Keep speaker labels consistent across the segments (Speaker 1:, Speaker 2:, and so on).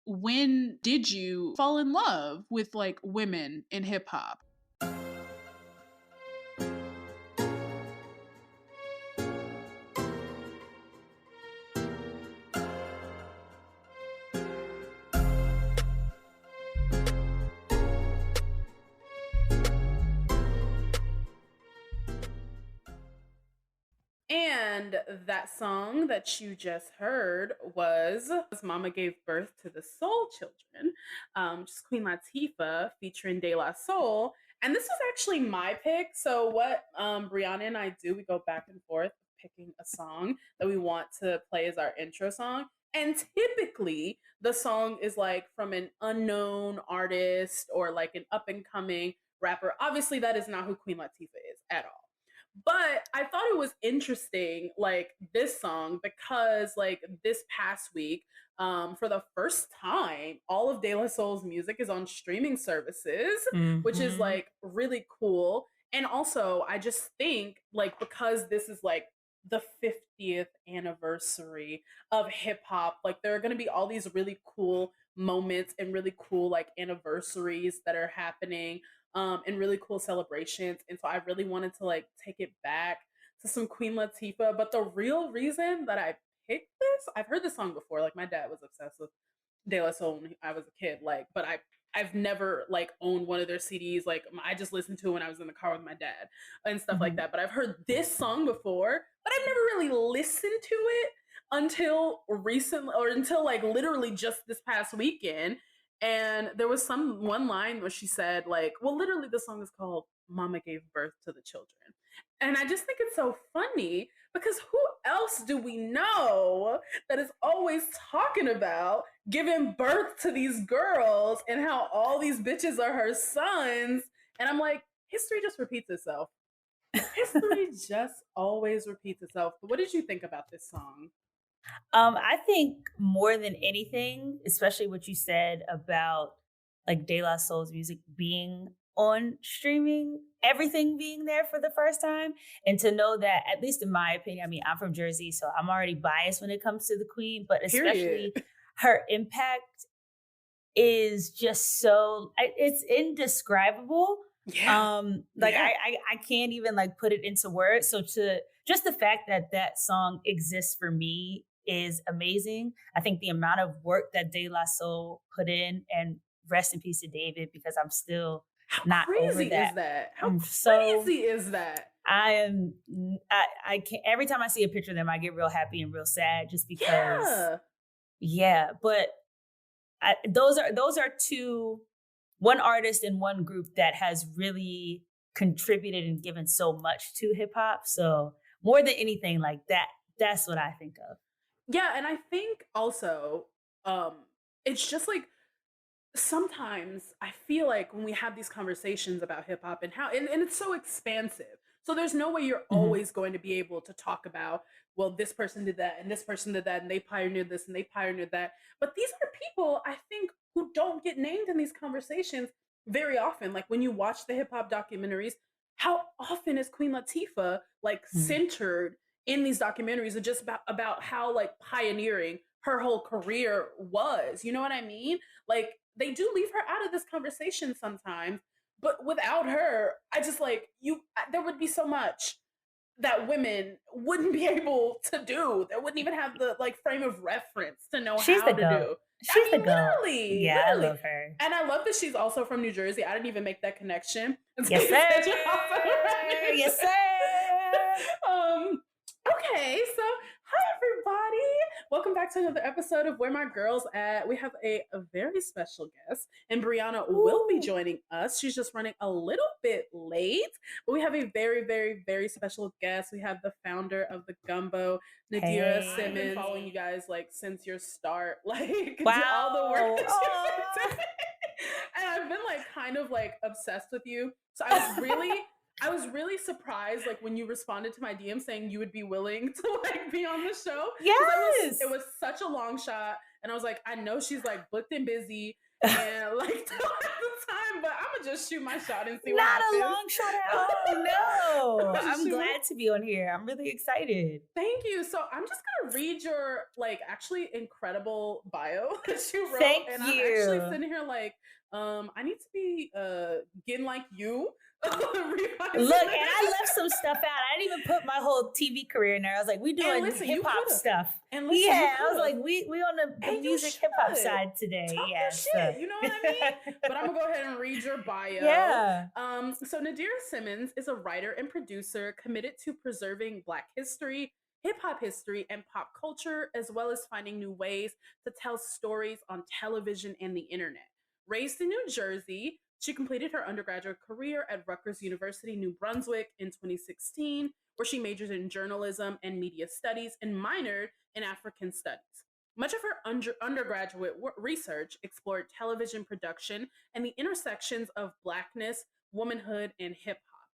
Speaker 1: when did you fall in love with like women in hip hop?
Speaker 2: And that song that you just heard was Mama Gave Birth to the Soul Children, just Queen Latifah featuring De La Soul. And this was actually my pick. So what Brianna and I do, we go back and forth picking a song that we want to play as our intro song. And typically the song is like from an unknown artist or like an up and coming rapper. Obviously that is not who Queen Latifah is at all. But I thought it was interesting, like this song, because like this past week, for the first time, all of De La Soul's music is on streaming services, which is like really cool. And also, I just think like because this is like the 50th anniversary of hip hop, like there are going to be all these really cool moments and really cool like anniversaries that are happening and really cool celebrations. And so I really wanted to like take it back to some Queen Latifah. But the real reason that I picked this, I've heard this song before. Like my dad was obsessed with De La Soul when I was a kid. Like, but I've never like owned one of their CDs. Like I just listened to it when I was in the car with my dad and stuff like that. But I've heard this song before, but I've never really listened to it until recently, or until like literally just this past weekend. And there was one line where she said, like, well, literally the song is called Mama Gave Birth to the Children. And I just think it's so funny because who else do we know that is always talking about giving birth to these girls and how all these bitches are her sons? And I'm like, history just repeats itself. History just always repeats itself. But what did you think about this song?
Speaker 3: I think more than anything, especially what you said about like De La Soul's music being on streaming, everything being there for the first time, and to know that, at least in my opinion, I mean, I'm from Jersey, so I'm already biased when it comes to the Queen, but especially
Speaker 2: Period.
Speaker 3: her impact is just so, it's indescribable.
Speaker 2: Yeah.
Speaker 3: Like
Speaker 2: Yeah.
Speaker 3: I can't even like put it into words. So to just the fact that that song exists for me is amazing. I think the amount of work that De La Soul put in, and rest in peace to David, because I'm still
Speaker 2: How
Speaker 3: not over
Speaker 2: crazy is
Speaker 3: that.
Speaker 2: that? How
Speaker 3: I'm so
Speaker 2: crazy is that?
Speaker 3: I am I can't, every time I see a picture of them, I get real happy and real sad just because
Speaker 2: Yeah.
Speaker 3: yeah, but those are two, one artist and one group that has really contributed and given so much to hip hop. So more than anything, like that's what I think of.
Speaker 2: Yeah, and I think also um it's just like sometimes I feel like when we have these conversations about hip hop and how and it's so expansive. So there's no way you're
Speaker 3: Mhm.
Speaker 2: always going to be able to talk about, well, this person did that and this person did that and they pioneered this and they pioneered that. But these are people I think who don't get named in these conversations very often. Like when you watch the hip hop documentaries, how often is Queen Latifah like
Speaker 3: Mhm.
Speaker 2: centered in these documentaries, are just about how like pioneering her whole career was. You know what I mean? Like they do leave her out of this conversation sometimes, but without her, I just like you there would be so much that women wouldn't be able to do. They wouldn't even have the like frame of reference to know
Speaker 3: She's
Speaker 2: how
Speaker 3: the
Speaker 2: to
Speaker 3: goat.
Speaker 2: do. I
Speaker 3: She's the
Speaker 2: mean,
Speaker 3: goat.
Speaker 2: literally,
Speaker 3: Yeah, I
Speaker 2: literally.
Speaker 3: love her.
Speaker 2: And I love that she's also from New Jersey. I didn't even make that connection until
Speaker 3: Yes,
Speaker 2: you
Speaker 3: sir.
Speaker 2: said you're also from New
Speaker 3: Yes,
Speaker 2: Jersey.
Speaker 3: sir.
Speaker 2: Okay, so hi everybody. Welcome back to another episode of Where My Girls At. We have a very special guest, and Brianna will be
Speaker 3: Ooh.
Speaker 2: joining us. She's just running a little bit late, but we have a very, very, very special guest. We have the founder of the Gumbo, Nadirah
Speaker 3: Hey.
Speaker 2: Simmons. I've been following you guys like since your start, like all the
Speaker 3: Wow.
Speaker 2: work that you did. And I've been like kind of like obsessed with you. So I was really surprised like when you responded to my DM saying you would be willing to like be on the show. Because
Speaker 3: Yes.
Speaker 2: it was such a long shot. And I was like, I know she's like booked and busy and like don't have the time, but I'm gonna just shoot my shot and see what
Speaker 3: Not
Speaker 2: happens.
Speaker 3: a long shot at all. No.
Speaker 2: Just
Speaker 3: I'm
Speaker 2: shoot
Speaker 3: glad to be on here. I'm really excited.
Speaker 2: Thank you. So I'm just gonna read your like actually incredible bio that you wrote,
Speaker 3: Thank
Speaker 2: and
Speaker 3: you.
Speaker 2: I'm actually sitting here like, I need to be getting like you.
Speaker 3: Look, and I left some stuff out. I didn't even put my whole TV career in there. I was like, we doing hip hop stuff.
Speaker 2: And listen,
Speaker 3: yeah, I was like, we on the music hip hop side today.
Speaker 2: Talk
Speaker 3: yeah,
Speaker 2: your shit, you know what I mean? But I'm gonna go ahead and read your bio.
Speaker 3: Yeah.
Speaker 2: So Nadirah Simmons is a writer and producer committed to preserving Black history, hip hop history, and pop culture, as well as finding new ways to tell stories on television and the internet. Raised in New Jersey, she completed her undergraduate career at Rutgers University, New Brunswick in 2016, where she majored in journalism and media studies and minored in African studies. Much of her undergraduate research explored television production and the intersections of Blackness, womanhood, and hip hop.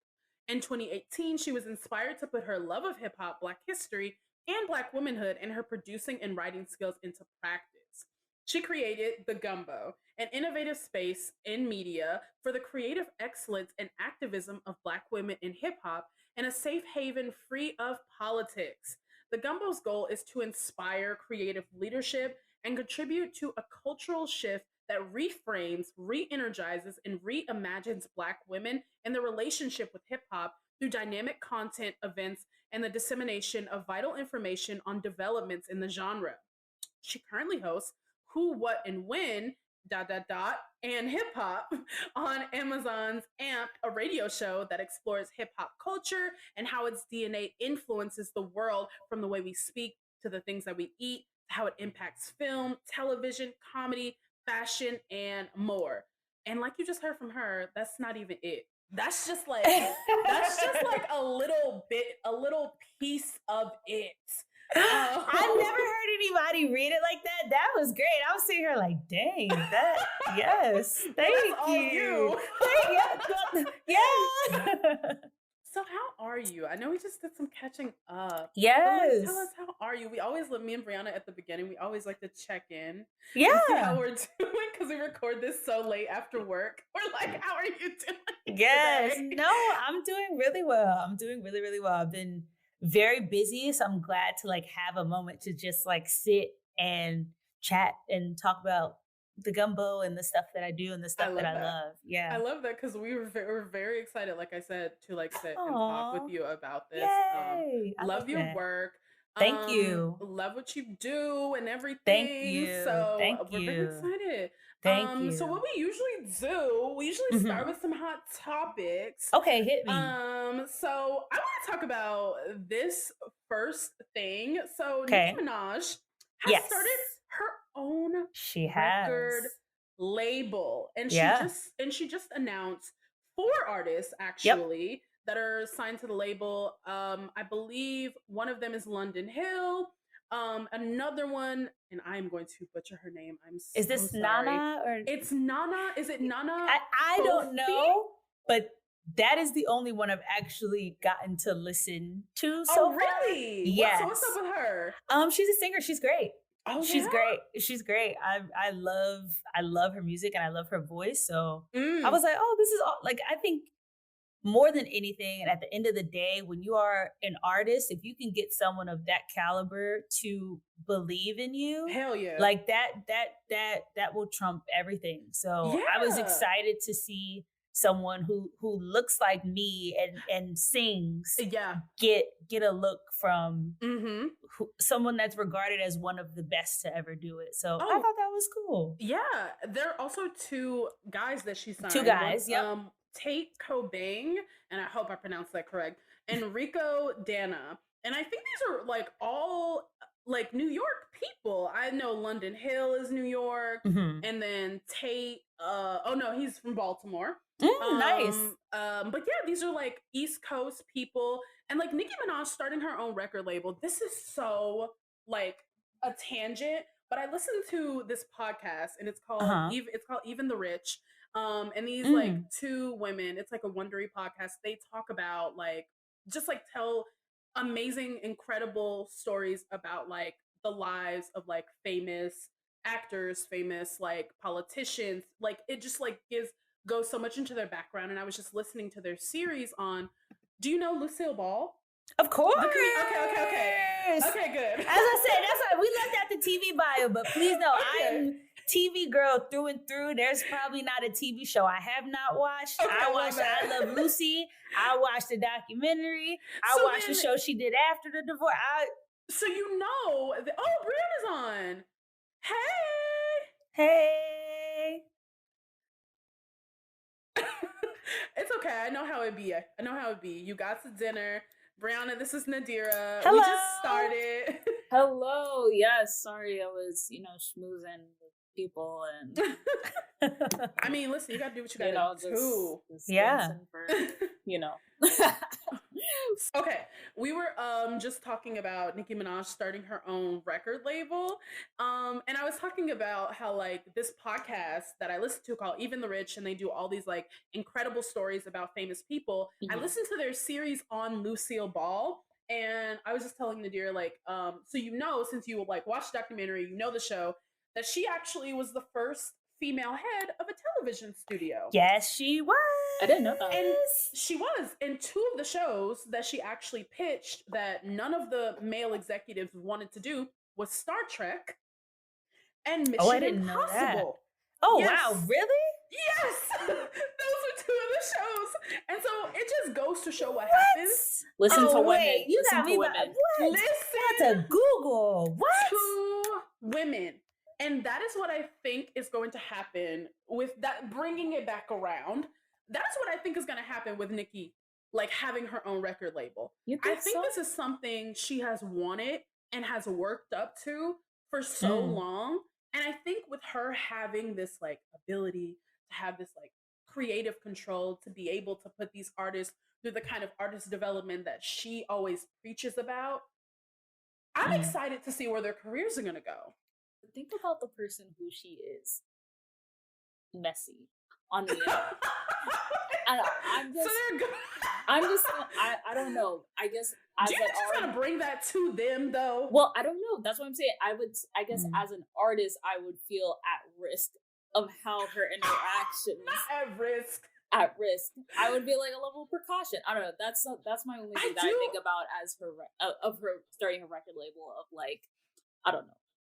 Speaker 2: In 2018, she was inspired to put her love of hip hop, Black history, and Black womanhood and her producing and writing skills into practice. She created the Gumbo, an innovative space in media for the creative excellence and activism of Black women in hip hop and a safe haven free of politics. The Gumbo's goal is to inspire creative leadership and contribute to a cultural shift that reframes, re-energizes, and reimagines Black women and their relationship with hip hop through dynamic content, events, and the dissemination of vital information on developments in the genre. She currently hosts Who, What, and When, and hip hop on Amazon's AMP, a radio show that explores hip hop culture and how its DNA influences the world from the way we speak to the things that we eat, to how it impacts film, television, comedy, fashion, and more. And like you just heard from her, that's not even it. That's just like a little bit, a little piece of it.
Speaker 3: I never heard anybody read it like that. That was great. I was sitting here like, dang, that, yes, thank you. Yeah.
Speaker 2: So how are you? I know we just did some catching up.
Speaker 3: Yes.
Speaker 2: Tell us, how are you? We always, me and Brianna at the beginning, we always like to check in.
Speaker 3: Yeah.
Speaker 2: And see how we're doing because we record this so late after work. We're like, how are you doing?
Speaker 3: Yes.
Speaker 2: Today?
Speaker 3: No, I'm doing really well. I'm doing really, really well. I've been very busy, so I'm glad to like have a moment to just like sit and chat and talk about the Gumbo and the stuff that I do and the stuff that I love. Yeah,
Speaker 2: I love that because we were very excited, like I said, to like sit and talk with you about this.
Speaker 3: Yay!
Speaker 2: Love your work.
Speaker 3: Thank you.
Speaker 2: Love what you do and everything.
Speaker 3: Thank you.
Speaker 2: So
Speaker 3: we're
Speaker 2: very excited.
Speaker 3: Thank you.
Speaker 2: So what we usually do, we usually start with some hot topics.
Speaker 3: Okay, hit me.
Speaker 2: So I want to talk about this first thing. So
Speaker 3: Okay.
Speaker 2: Nicki Minaj has started her own record label, and she just announced 4 artists actually that are signed to the label. I believe one of them is London Hill. Another one, and I'm going to butcher her name.
Speaker 3: Is this
Speaker 2: sorry.
Speaker 3: Nana or
Speaker 2: it's Nana? Is it Nana?
Speaker 3: I don't know, but that is the only one I've actually gotten to listen to so far.
Speaker 2: Really?
Speaker 3: Yes.
Speaker 2: What's up with her?
Speaker 3: She's a singer. She's great.
Speaker 2: Oh,
Speaker 3: she's great. She's great. I love her music and I love her voice. So I was like, oh, this is all, like, I think more than anything, and at the end of the day, when you are an artist, if you can get someone of that caliber to believe in you,
Speaker 2: hell yeah,
Speaker 3: like that will trump everything. So I was excited to see someone who looks like me and sings get a look from someone that's regarded as one of the best to ever do it. So I thought that was cool.
Speaker 2: Yeah, there are also 2 guys that she signed.
Speaker 3: 2 guys,
Speaker 2: Tate Cobain, and I hope I pronounced that correct, and Rico Dana. And I think these are like all like New York people. I know London Hill is New York, and then Tate, oh no, he's from Baltimore.
Speaker 3: Nice.
Speaker 2: But yeah, these are like East Coast people, and like Nicki Minaj starting her own record label. This is so like a tangent, but I listened to this podcast, and it's called Even the Rich. And these like 2 women, it's like a Wondery podcast. They talk about like just like tell amazing, incredible stories about like the lives of like famous actors, famous like politicians. Like it just like goes so much into their background. And I was just listening to their series on. Do you know Lucille Ball?
Speaker 3: Of course.
Speaker 2: Okay, good.
Speaker 3: As I said, that's why we left out the TV bio, but please know I am TV girl through and through. There's probably not a TV show I have not watched. I watched I Love Lucy. I watched the documentary. I watched the show she did after the divorce.
Speaker 2: So you know, Brianna's on.
Speaker 3: Hey.
Speaker 2: It's okay. I know how it be. You got to dinner. Brianna, this is Nadirah.
Speaker 3: Hello.
Speaker 2: We just started.
Speaker 4: Hello. Yes. Sorry, I was, schmoozing with people and.
Speaker 2: I mean, listen, you gotta do what you gotta do.
Speaker 3: Yeah.
Speaker 4: For,
Speaker 2: Okay, we were just talking about Nicki Minaj starting her own record label, and I was talking about how like this podcast that I listen to called Even the Rich, and they do all these like incredible stories about famous people. I listened to their series on Lucille Ball, and I was just telling Nadirah like, so since you like watch the documentary, the show that she actually was the first female head of a television studio.
Speaker 3: Yes, she was.
Speaker 4: I didn't know that.
Speaker 2: And she was. And two of the shows that she actually pitched that none of the male executives wanted to do was Star Trek and Mission Impossible.
Speaker 3: Oh, yes. Wow, really?
Speaker 2: Yes! Those are two of the shows. And so it just goes to show what happens.
Speaker 4: Listen to women.
Speaker 3: You got me
Speaker 4: women.
Speaker 3: What? Listen to Google. What?
Speaker 2: Two women. And that is what I think is going to happen with that, bringing it back around. That's what I think is going to happen with Nicki, like having her own record label. I think this is something she has wanted and has worked up to for so long. And I think with her having this like ability to have this like creative control, to be able to put these artists through the kind of artist development that she always preaches about, I'm excited to see where their careers are going to go.
Speaker 4: Think about the person who she is. Messy on the internet. And I don't know. I guess
Speaker 2: do you just gotta bring that to them though?
Speaker 4: Well, I don't know. That's what I'm saying. I guess as an artist, I would feel at risk of how her interactions
Speaker 2: at risk.
Speaker 4: I would be like a level of precaution. I don't know. That's my only thing I think about as her of her starting a record label of like, I don't know.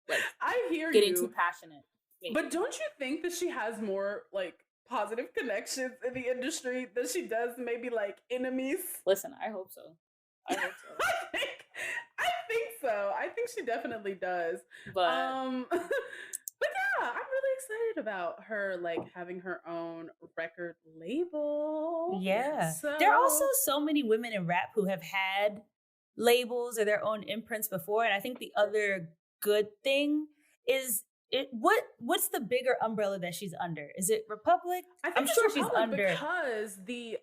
Speaker 4: Like,
Speaker 2: I hear
Speaker 4: getting too passionate. Maybe.
Speaker 2: But don't you think that she has more like positive connections in the industry than she does maybe like enemies?
Speaker 4: Listen, I hope so.
Speaker 2: I think so. I think she definitely does.
Speaker 4: But
Speaker 2: but yeah, I'm really excited about her like having her own record label.
Speaker 3: Yeah. There are also so many women in rap who have had labels or their own imprints before, and I think the other good thing is what's the bigger umbrella that she's under? Is it Republic?
Speaker 2: I'm sure she's under because the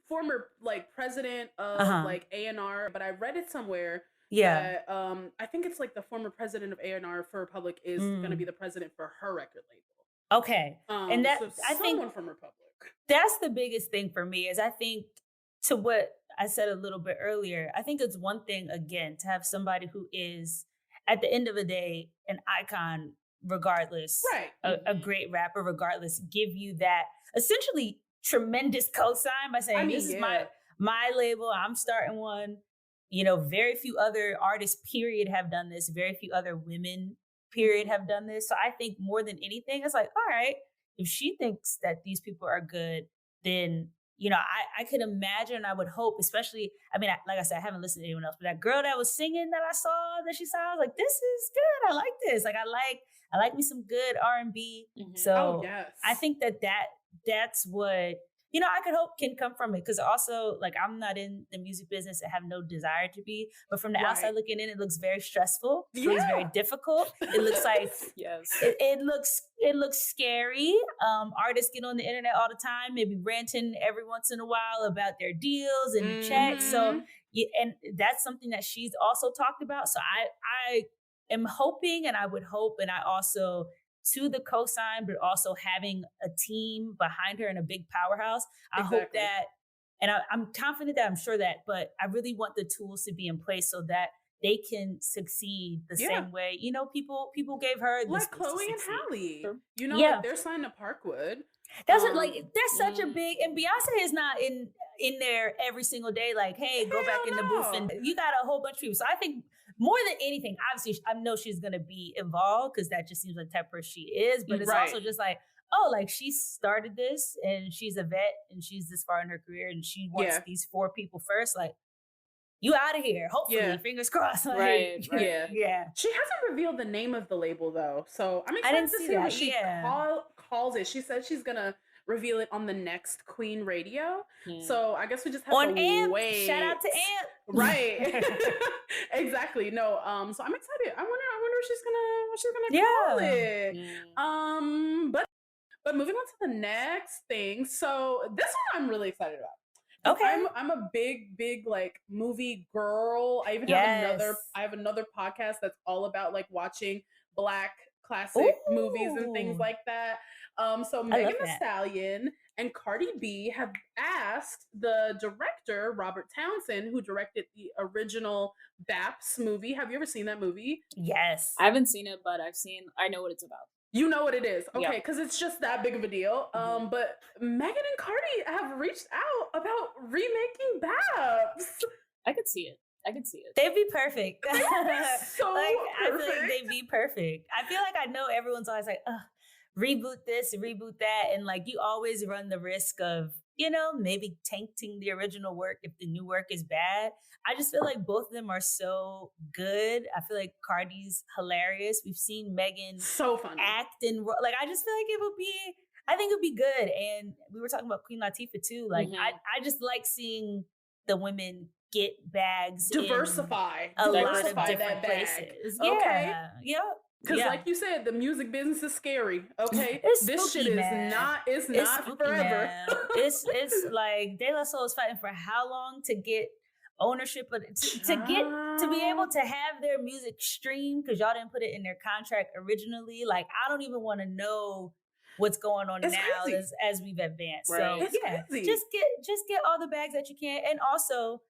Speaker 2: former like president of like A&R, but I read it somewhere. Yeah. That, I think it's like the former president of A&R for Republic is going to be the president for her record label.
Speaker 3: Okay. And that I think
Speaker 2: someone from Republic.
Speaker 3: That's the biggest thing for me is I think to what I said a little bit earlier, I think it's one thing again to have somebody who is at the end of the day, an icon, regardless, right? A great rapper, regardless, give you that essentially tremendous cosign by saying, "This is my label. I'm starting one." Very few other artists, period, have done this. Very few other women, period, have done this. So I think more than anything, it's like, all right, if she thinks that these people are good, then I could imagine, I would hope, especially, I mean, like I said, I haven't listened to anyone else, but that girl that was singing that I saw that she sang, I was like, this is good. I like this. Like, I like me some good R&B. So I think that's what, I could hope can come from it. Cause also like, I'm not in the music business and have no desire to be, but from the outside looking in, it looks very stressful. It looks very difficult. It looks like, it looks scary. Artists get on the internet all the time, maybe ranting every once in a while about their deals and checks. So, and that's something that she's also talked about. So I am hoping, and I would hope, and I also, to the cosign, but also having a team behind her and a big powerhouse. I hope that, and I'm confident that, I'm sure that, but I really want the tools to be in place so that they can succeed the
Speaker 2: Yeah.
Speaker 3: same way. You know, people gave her the
Speaker 2: Like
Speaker 3: space to
Speaker 2: Chloe and
Speaker 3: succeed.
Speaker 2: Halle.
Speaker 4: Sure.
Speaker 2: You know,
Speaker 3: Yeah.
Speaker 2: like they're signed to Parkwood.
Speaker 3: That's what, like that's such a
Speaker 4: Mm.
Speaker 3: big, and Beyonce is not in there every single day. Like, hey, go back in the booth, and you got a whole bunch of people. So I think more than anything, obviously, I know she's gonna be involved because that just seems like the type of person she is. But it's also just like, oh, like she started this, and she's a vet, and she's this far in her career, and she wants these 4 people first. Like, you out of here, hopefully, fingers crossed. Like,
Speaker 4: Right.
Speaker 2: Yeah. She hasn't revealed the name of the label though, so I'm
Speaker 3: I
Speaker 2: excited
Speaker 3: didn't
Speaker 2: to
Speaker 3: see
Speaker 2: see what
Speaker 3: that.
Speaker 2: she calls it. She said she's gonna reveal it on the next Queen Radio. So I guess we just have
Speaker 3: on
Speaker 2: to
Speaker 3: Amp.
Speaker 2: wait.
Speaker 3: Shout out to Amp.
Speaker 2: Right. Exactly. No. So I'm excited. I wonder what she's gonna call it. But moving on to the next thing. So this one I'm really excited about.
Speaker 3: Okay.
Speaker 2: I'm a big like movie girl. I even have another podcast that's all about like watching Black classic movies and things like that. So Megan Thee Stallion and Cardi B have asked the director Robert Townsend, who directed the original BAPS movie. Have you ever seen that movie?
Speaker 3: Yes.
Speaker 4: I haven't seen it, but I know what it's about.
Speaker 2: You know what it is. Okay, because it's just that big of a deal. But Megan and Cardi have reached out about remaking BAPS.
Speaker 4: I could see it.
Speaker 3: They'd be perfect.
Speaker 2: They'd be so
Speaker 3: I feel
Speaker 2: perfect.
Speaker 3: like they'd be perfect. I feel like I know everyone's always like, reboot this, reboot that. And like you always run the risk of, you know, maybe tainting the original work if the new work is bad. I just feel like both of them are so good. I feel like Cardi's hilarious. We've seen Megan
Speaker 2: so funny
Speaker 3: act and like I just feel like I think it would be good. And we were talking about Queen Latifah too. Like I just like seeing the women get bags,
Speaker 2: diversify
Speaker 3: a lot of
Speaker 2: that
Speaker 3: different
Speaker 2: bag.
Speaker 3: places.
Speaker 2: Okay.
Speaker 3: Yeah.
Speaker 2: Because like you said, the music business is scary. Okay.
Speaker 3: It's
Speaker 2: this
Speaker 3: spooky,
Speaker 2: shit
Speaker 3: man.
Speaker 2: it's not
Speaker 3: spooky,
Speaker 2: forever.
Speaker 3: it's like De La Soul is fighting for how long to get ownership of to be able to have their music streamed, because y'all didn't put it in their contract originally. Like I don't even want to know what's going on now as we've advanced.
Speaker 2: Right.
Speaker 3: So
Speaker 2: crazy.
Speaker 3: just get all the bags that you can. And also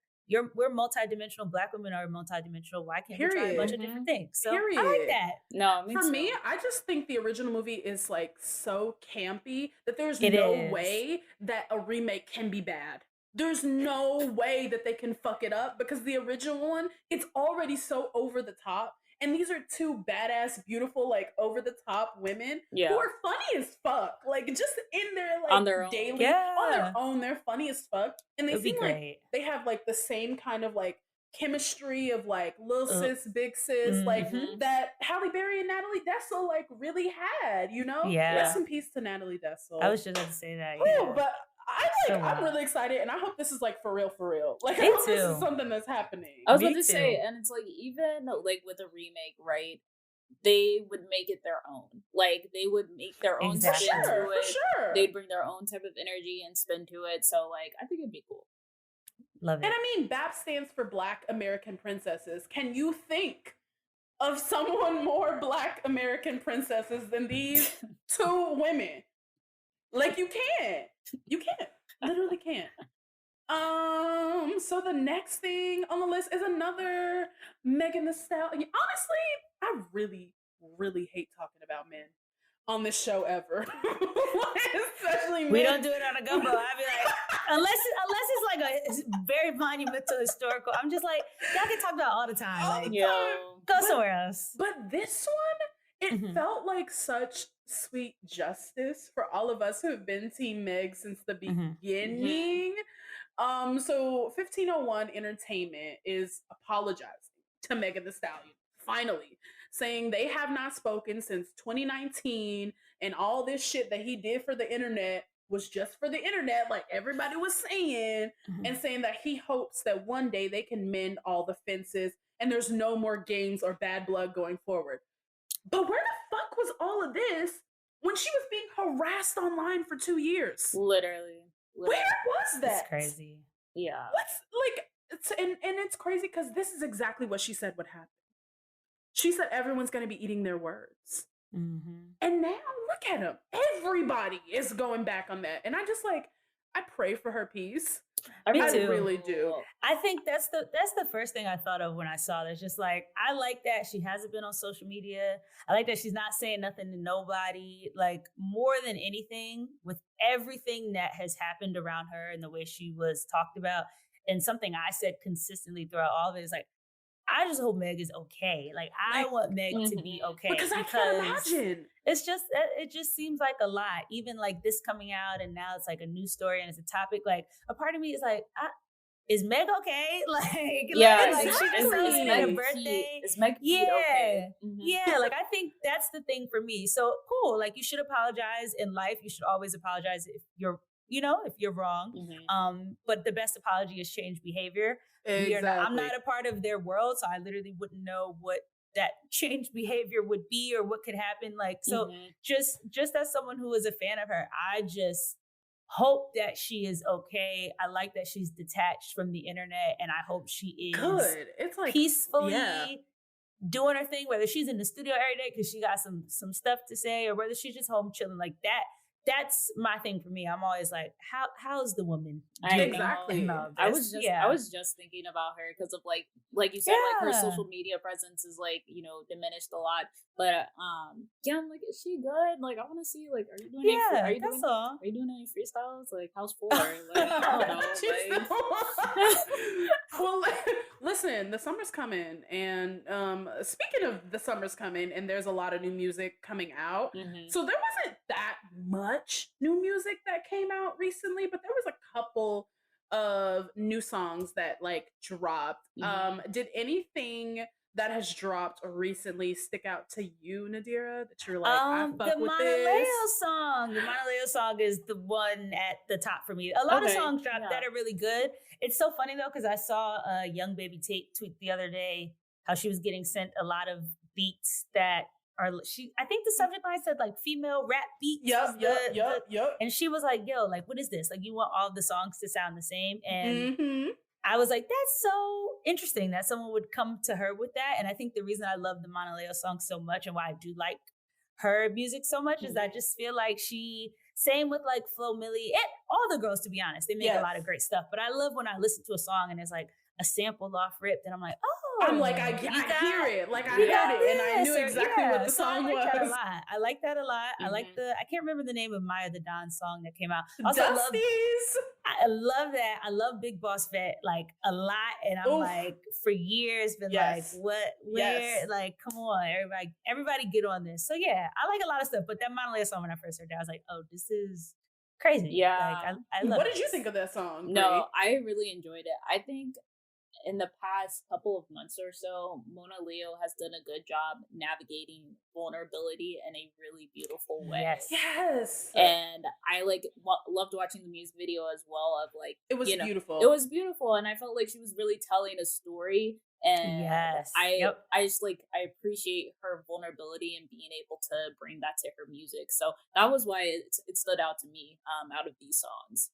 Speaker 3: we're multidimensional. Black women are multidimensional. Why can't we try a bunch of different things? So I like that.
Speaker 4: No,
Speaker 2: for me, I just think the original movie is like so campy that there's no way that a remake can be bad. There's no way that they can fuck it up, because the original one, it's already so over the top. And these are 2 badass, beautiful, like over the top women who are funny as fuck. Like just in their like
Speaker 4: on their
Speaker 2: daily, on their own, they're funny as fuck. And they seem like they have like the same kind of like chemistry of like little sis, big sis, like that Halle Berry and Natalie Dessel like really had, you know? Rest in peace to Natalie Dessel.
Speaker 3: I was just about to say that.
Speaker 2: But I'm really excited, and I hope this is like for real. Like I hope this is something that's happening.
Speaker 4: I was about to say, and it's like even like with a remake, right? They would make it their own. Like they would make their own spin to it.
Speaker 2: For sure.
Speaker 4: They'd bring their own type of energy and spin to it. So like I think it'd be cool.
Speaker 3: Love it.
Speaker 2: And I mean, BAP stands for Black American Princesses. Can you think of someone more Black American princesses than these 2 women? Like you can't. Literally can't. So the next thing on the list is another Megan Thee Stallion. Honestly, I really, really hate talking about men on this show ever. Especially men.
Speaker 3: We don't do it on a Gumbo. I'd be like, unless it's like a very monumental historical. I'm just like, y'all can talk about it all the time. Like, go somewhere else.
Speaker 2: But this one, it felt like such sweet justice for all of us who have been Team Meg since the beginning. So 1501 Entertainment is apologizing to Megan Thee Stallion, finally, saying they have not spoken since 2019, and all this shit that he did for the internet was just for the internet, like everybody was saying, and saying that he hopes that one day they can mend all the fences and there's no more games or bad blood going forward. But where the fuck was all of this when she was being harassed online for 2 years?
Speaker 4: Literally.
Speaker 2: Where was that?
Speaker 3: That's crazy.
Speaker 4: Yeah.
Speaker 2: And it's crazy because this is exactly what she said would happen. She said everyone's going to be eating their words. And now look at him. Everybody is going back on that. And I just like, I pray for her peace.
Speaker 3: Me
Speaker 2: I
Speaker 3: too.
Speaker 2: really do.
Speaker 3: I think that's the first thing I thought of when I saw this. Just like, I like that she hasn't been on social media. I like that she's not saying nothing to nobody. Like, more than anything, with everything that has happened around her and the way she was talked about, and something I said consistently throughout all of it is like, I just hope Meg is okay. Like, I want Meg to be okay,
Speaker 2: Because I can't imagine.
Speaker 3: it's just, it just seems like a lot. Even like this coming out, and now it's like a new story and it's a topic. Like, a part of me is like, is Meg okay? Like,
Speaker 4: Yeah,
Speaker 3: like
Speaker 2: exactly.
Speaker 3: she celebrated her birthday.
Speaker 4: Is Meg okay?
Speaker 3: Yeah, like, I think that's the thing for me. So cool. Like, you should apologize in life. You should always apologize if you're, if you're wrong. But the best apology is change behavior.
Speaker 2: Exactly.
Speaker 3: I'm not a part of their world, so I literally wouldn't know what that change behavior would be or what could happen. Like, so just as someone who is a fan of her, I just hope that she is okay. I like that she's detached from the internet, and I hope she is
Speaker 2: good. It's like
Speaker 3: peacefully doing her thing, whether she's in the studio every day because she got some stuff to say, or whether she's just home chilling. Like, that's my thing for me. I'm always like, how's the woman doing?
Speaker 2: Exactly.
Speaker 4: I was just thinking about her because of like you said, like, her social media presence is like, diminished a lot. But I'm like, is she good? Like, I want to see, like, are you doing are you doing any freestyles? Like, how's for? Like, I don't know.
Speaker 2: Well, listen, the summer's coming, and speaking of the summer's coming, and there's a lot of new music coming out. So there wasn't that much new music that came out recently, but there was a couple of new songs that like dropped. Did anything that has dropped recently stick out to you, Nadirah, that you're like, I fuck with this?
Speaker 3: The Monaleo song is the one at the top for me. A lot of songs dropped that are really good. It's so funny though, because I saw Young Baby Tate tweet the other day how she was getting sent a lot of beats that I think the subject line said like female rap beats.
Speaker 2: Yep.
Speaker 3: And she was like, yo, like, what is this? Like, you want all the songs to sound the same? And I was like, that's so interesting that someone would come to her with that. And I think the reason I love the Monaleo song so much, and why I do like her music so much, is I just feel like same with like Flo Milli and all the girls, to be honest, they make a lot of great stuff. But I love when I listen to a song and it's like a sample off rip, and I'm like, oh,
Speaker 2: I'm like, I hear it. Like, I heard it, and I knew exactly what the song was.
Speaker 3: I like that a lot. I like I can't remember the name of Maya the Don song that came out. Also,
Speaker 2: Dusties.
Speaker 3: I love that. I love Big Boss Fett like a lot, and I'm like, for years been like, what, where, like, come on, everybody get on this. So yeah, I like a lot of stuff, but that Monaleo song, when I first heard that, I was like, oh, this is crazy.
Speaker 4: Yeah,
Speaker 3: like, I love
Speaker 2: What did you think of that song?
Speaker 4: No, I really enjoyed it. I think in the past couple of months or so, Monaleo has done a good job navigating vulnerability in a really beautiful way.
Speaker 3: Yes.
Speaker 4: And I loved watching the music video as well. Of like,
Speaker 2: it was beautiful.
Speaker 4: It was beautiful, and I felt like she was really telling a story. And I just like, I appreciate her vulnerability and being able to bring that to her music. So that was why it stood out to me out of these songs.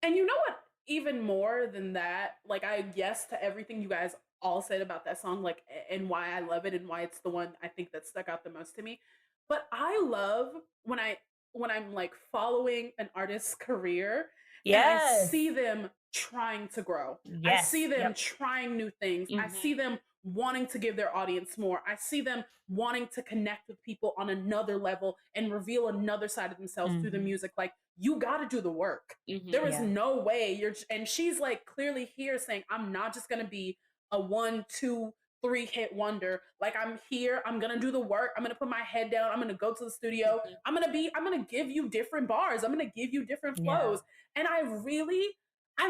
Speaker 2: And you know what? Even more than that, like, I yes to everything you guys all said about that song, like, and why I love it and why it's the one I think that stuck out the most to me. But I love when I'm like following an artist's career and I see them trying to grow. I see them trying new things. I see them wanting to give their audience more. I see them wanting to connect with people on another level and reveal another side of themselves through the music. Like, you got to do the work. There is no way and she's like clearly here saying, I'm not just going to be a 1, 2, 3 hit wonder. Like, I'm here, I'm going to do the work. I'm going to put my head down. I'm going to go to the studio. I'm going to give you different bars. I'm going to give you different flows. And I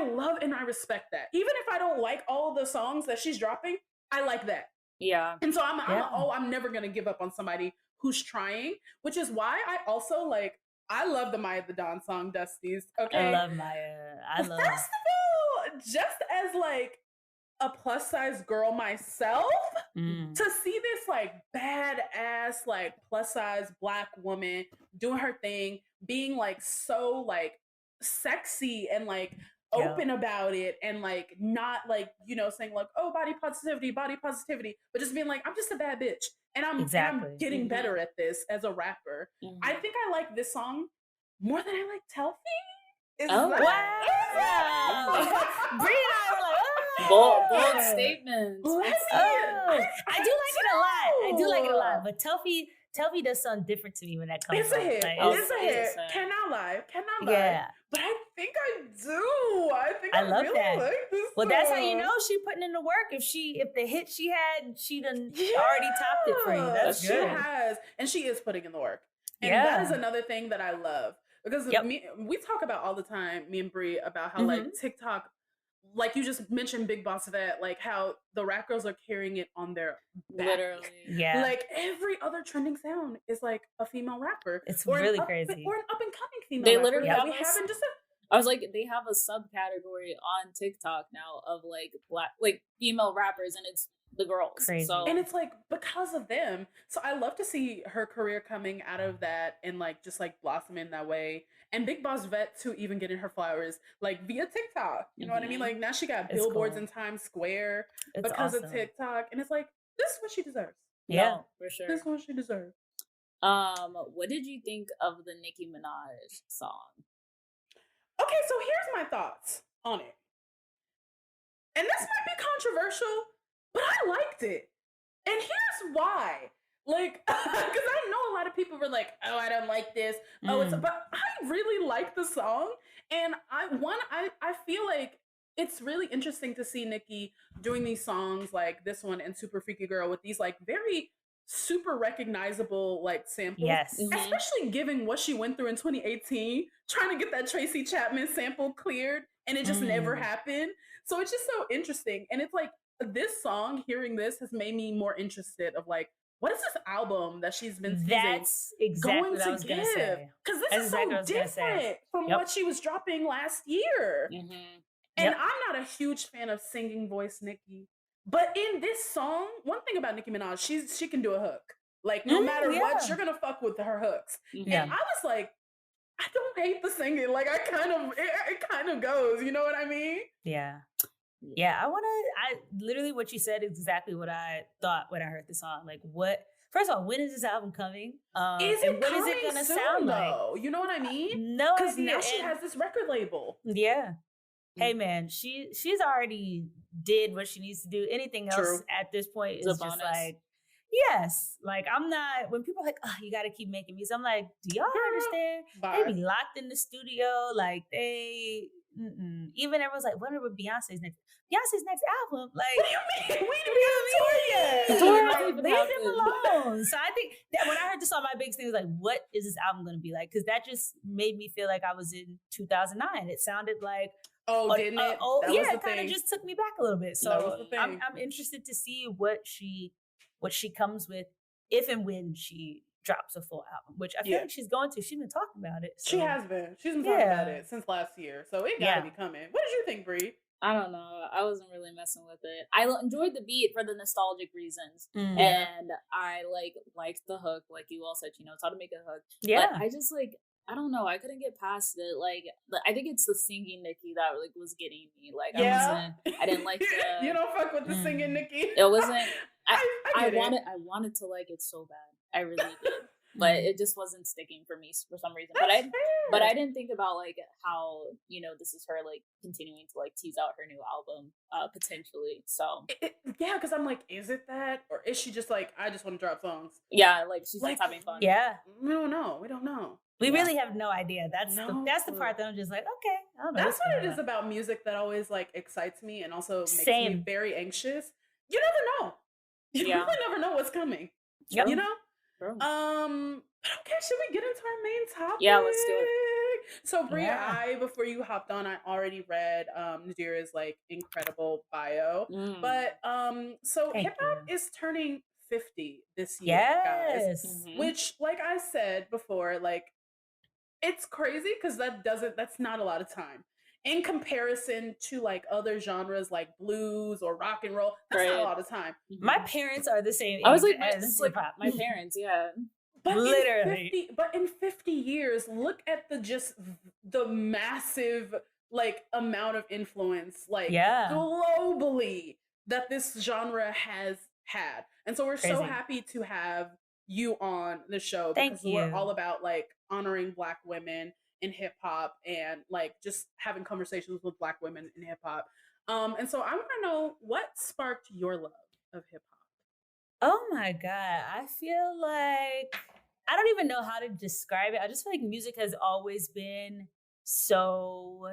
Speaker 2: love and I respect that. Even if I don't like all the songs that she's dropping, I like that.
Speaker 4: Yeah.
Speaker 2: And so I'm never going to give up on somebody who's trying, which is why I also like, I love the Maya the Don song, Dusties. Okay.
Speaker 3: I love Maya.
Speaker 2: First of all, just as like a plus size girl myself, to see this like badass, like plus size Black woman doing her thing, being like so like sexy and like open about it, and like not like, saying like, oh, body positivity, but just being like, I'm just a bad bitch, and I'm getting better at this as a rapper. I think I like this song more than I like Telfie. Is
Speaker 4: Oh.
Speaker 2: that
Speaker 3: Wow. Bree and I were like,
Speaker 4: Bold statements.
Speaker 3: I do like it a lot. I do like it a lot. But Telfie does sound different to me when that comes
Speaker 2: It's a
Speaker 3: out.
Speaker 2: hit.
Speaker 3: Like,
Speaker 2: It's a
Speaker 4: it
Speaker 2: hit.
Speaker 4: is,
Speaker 2: Cannot lie. Cannot lie.
Speaker 3: yeah.
Speaker 2: But I think I do. I think I
Speaker 3: love
Speaker 2: really
Speaker 3: that.
Speaker 2: like this
Speaker 3: Well, that's how you
Speaker 2: song.
Speaker 3: know she putting in the work. If the hit she had, she done already topped it for you. That's
Speaker 2: She
Speaker 3: good.
Speaker 2: has, and she is putting in the work. And
Speaker 3: Yeah.
Speaker 2: that is another thing that I love because
Speaker 3: Yep.
Speaker 2: we talk about all the time, me and Brie, about how like TikTok, like you just mentioned, Big Boss Vet, like how the rap girls are carrying it on their back.
Speaker 4: Literally.
Speaker 3: Yeah.
Speaker 2: Like every other trending sound is like a female rapper.
Speaker 3: It's
Speaker 2: or
Speaker 3: really
Speaker 2: an
Speaker 3: crazy.
Speaker 2: Or an up and coming female
Speaker 4: They
Speaker 2: rapper
Speaker 4: literally
Speaker 2: that
Speaker 4: have
Speaker 2: we
Speaker 4: us-
Speaker 2: haven't just.
Speaker 4: I was like, they have a subcategory on TikTok now of like black, like female rappers, and it's the girls.
Speaker 3: Crazy.
Speaker 4: So
Speaker 2: And it's like because of them. So I love to see her career coming out of that and like just like blossoming that way. And Big Boss Vet too, even getting her flowers like via TikTok. You know what I mean? Like now she got
Speaker 3: It's
Speaker 2: billboards
Speaker 3: cool.
Speaker 2: in Times Square
Speaker 3: It's
Speaker 2: because
Speaker 3: awesome.
Speaker 2: of TikTok. And it's like, this is what she deserves.
Speaker 3: Yeah.
Speaker 4: no, for sure.
Speaker 2: This is what she deserves.
Speaker 4: What did you think of the Nicki Minaj song?
Speaker 2: Okay, so here's my thoughts on it. And this might be controversial, but I liked it. And here's why. Like, because I know a lot of people were like, oh, I don't like this. Oh, it's, but I really like the song. And I feel like it's really interesting to see Nicki doing these songs like this one and Super Freaky Girl with these like very super recognizable like samples.
Speaker 3: Yes.
Speaker 2: Especially given what she went through in 2018, trying to get that Tracy Chapman sample cleared, and it just never happened. So it's just so interesting. And it's like this song, hearing this has made me more interested of like, what is this album that she's been
Speaker 3: That's exactly
Speaker 2: going
Speaker 3: what I
Speaker 2: to
Speaker 3: was going to
Speaker 2: give?
Speaker 3: say.
Speaker 2: Because this
Speaker 3: That's
Speaker 2: is
Speaker 3: exactly what I
Speaker 2: so
Speaker 3: was gonna say.
Speaker 2: different from
Speaker 3: Yep.
Speaker 2: what she was dropping last year.
Speaker 4: Mm-hmm.
Speaker 2: And I'm not a huge fan of singing voice Nicki. But in this song, one thing about Nicki Minaj, she can do a hook. Like no matter what, you're gonna fuck with her hooks.
Speaker 3: Yeah.
Speaker 2: And I was like, I don't hate the singing. Like it kind of goes. You know what I mean?
Speaker 3: Yeah. Yeah. I literally what you said is exactly what I thought when I heard the song. Like first of all, when is this album coming?
Speaker 2: Is
Speaker 3: and
Speaker 2: it
Speaker 3: what
Speaker 2: coming
Speaker 3: is it gonna
Speaker 2: soon,
Speaker 3: sound
Speaker 2: though? You know what I mean?
Speaker 3: No,
Speaker 2: Because now she has this record label.
Speaker 3: Yeah. Hey man, she's already did what she needs to do. Anything else
Speaker 2: True.
Speaker 3: at this point
Speaker 4: It's
Speaker 3: is
Speaker 4: a
Speaker 3: just
Speaker 4: bonus.
Speaker 3: like, yes. Like I'm not, when people are like, oh, you gotta keep making music. I'm like, do y'all understand?
Speaker 2: Bye.
Speaker 3: They be locked in the studio, like even everyone's like, when are Beyonce's next album? Like,
Speaker 2: What do you mean? We
Speaker 3: what do
Speaker 2: didn't
Speaker 3: you
Speaker 2: have a tour yet.
Speaker 3: mean?
Speaker 4: Tour
Speaker 3: Like,
Speaker 4: hasn't even
Speaker 3: leave them
Speaker 4: happened.
Speaker 3: alone. So I think that when I heard this song, my biggest thing was like, what is this album gonna be like? Because that just made me feel like I was in 2009. It sounded like,
Speaker 2: Oh, didn't it? That was
Speaker 3: yeah,
Speaker 2: the
Speaker 3: it kind of
Speaker 2: thing.
Speaker 3: just took me back a little bit.
Speaker 2: That was
Speaker 3: So
Speaker 2: the
Speaker 3: I'm
Speaker 2: thing.
Speaker 3: interested to see what she comes with if and when she drops a full album, which I feel like she's going to. She's been talking about it. So.
Speaker 2: She has been. She's been talking about it since last year. So it gotta be coming. What did you think, Brie?
Speaker 4: I don't know. I wasn't really messing with it. I enjoyed the beat for the nostalgic reasons,
Speaker 3: Mm.
Speaker 4: and I liked the hook. Like you all said, it's how to make a hook.
Speaker 3: Yeah.
Speaker 4: But I just I don't know. I couldn't get past it. Like I think it's the singing Nicki that was getting me. Like I didn't like the.
Speaker 2: You don't fuck with the singing, Nicki.
Speaker 4: It wasn't.
Speaker 2: I
Speaker 4: wanted to like it so bad. I really did. But it just wasn't sticking for me for some reason. But I didn't think about like how this is her like continuing to like tease out her new album potentially. So
Speaker 2: yeah, because I'm like, is it that, or is she just like, I just want to drop songs?
Speaker 4: yeah, like she's
Speaker 2: Like,
Speaker 4: just having fun.
Speaker 3: Yeah.
Speaker 2: We don't know. We don't know.
Speaker 3: We really have no idea. That's
Speaker 2: No
Speaker 3: the
Speaker 2: clue.
Speaker 3: part that I'm just like, okay. I don't know
Speaker 2: That's
Speaker 3: what's
Speaker 2: what it
Speaker 3: going
Speaker 2: is
Speaker 3: on.
Speaker 2: about music that always like excites me and also makes me
Speaker 3: Same.
Speaker 2: very anxious. You never know. You
Speaker 4: Yeah.
Speaker 2: really never know what's coming.
Speaker 3: Yep.
Speaker 2: You know?
Speaker 4: True.
Speaker 2: Okay, should we get into our main topic?
Speaker 4: Yeah, let's do
Speaker 2: it. So Bria,
Speaker 3: Yeah.
Speaker 2: before you hopped on, I already read Nadirah's like incredible bio.
Speaker 4: Mm.
Speaker 2: But so
Speaker 3: Thank
Speaker 2: hip hop
Speaker 3: you.
Speaker 2: is turning 50 this year, guys.
Speaker 3: Yes.
Speaker 4: Mhm.
Speaker 2: Which, like I said before, like it's crazy because that's not a lot of time. In comparison to like other genres like blues or rock and roll, that's not a
Speaker 4: Right.
Speaker 2: lot of time.
Speaker 3: My parents are the same age
Speaker 4: I was like,
Speaker 3: as hip-hop.
Speaker 4: my parents, yeah.
Speaker 2: But
Speaker 3: Literally.
Speaker 2: in 50 years, look at the massive like amount of influence like
Speaker 3: Yeah.
Speaker 2: globally that this genre has had. And so we're so
Speaker 3: Crazy.
Speaker 2: happy to have you on the show
Speaker 3: Thank
Speaker 2: because we're
Speaker 3: you.
Speaker 2: all about like honoring Black women in hip hop and like just having conversations with Black women in hip hop. And so I want to know what sparked your love of hip hop.
Speaker 3: Oh my God. I feel like I don't even know how to describe it. I just feel like music has always been so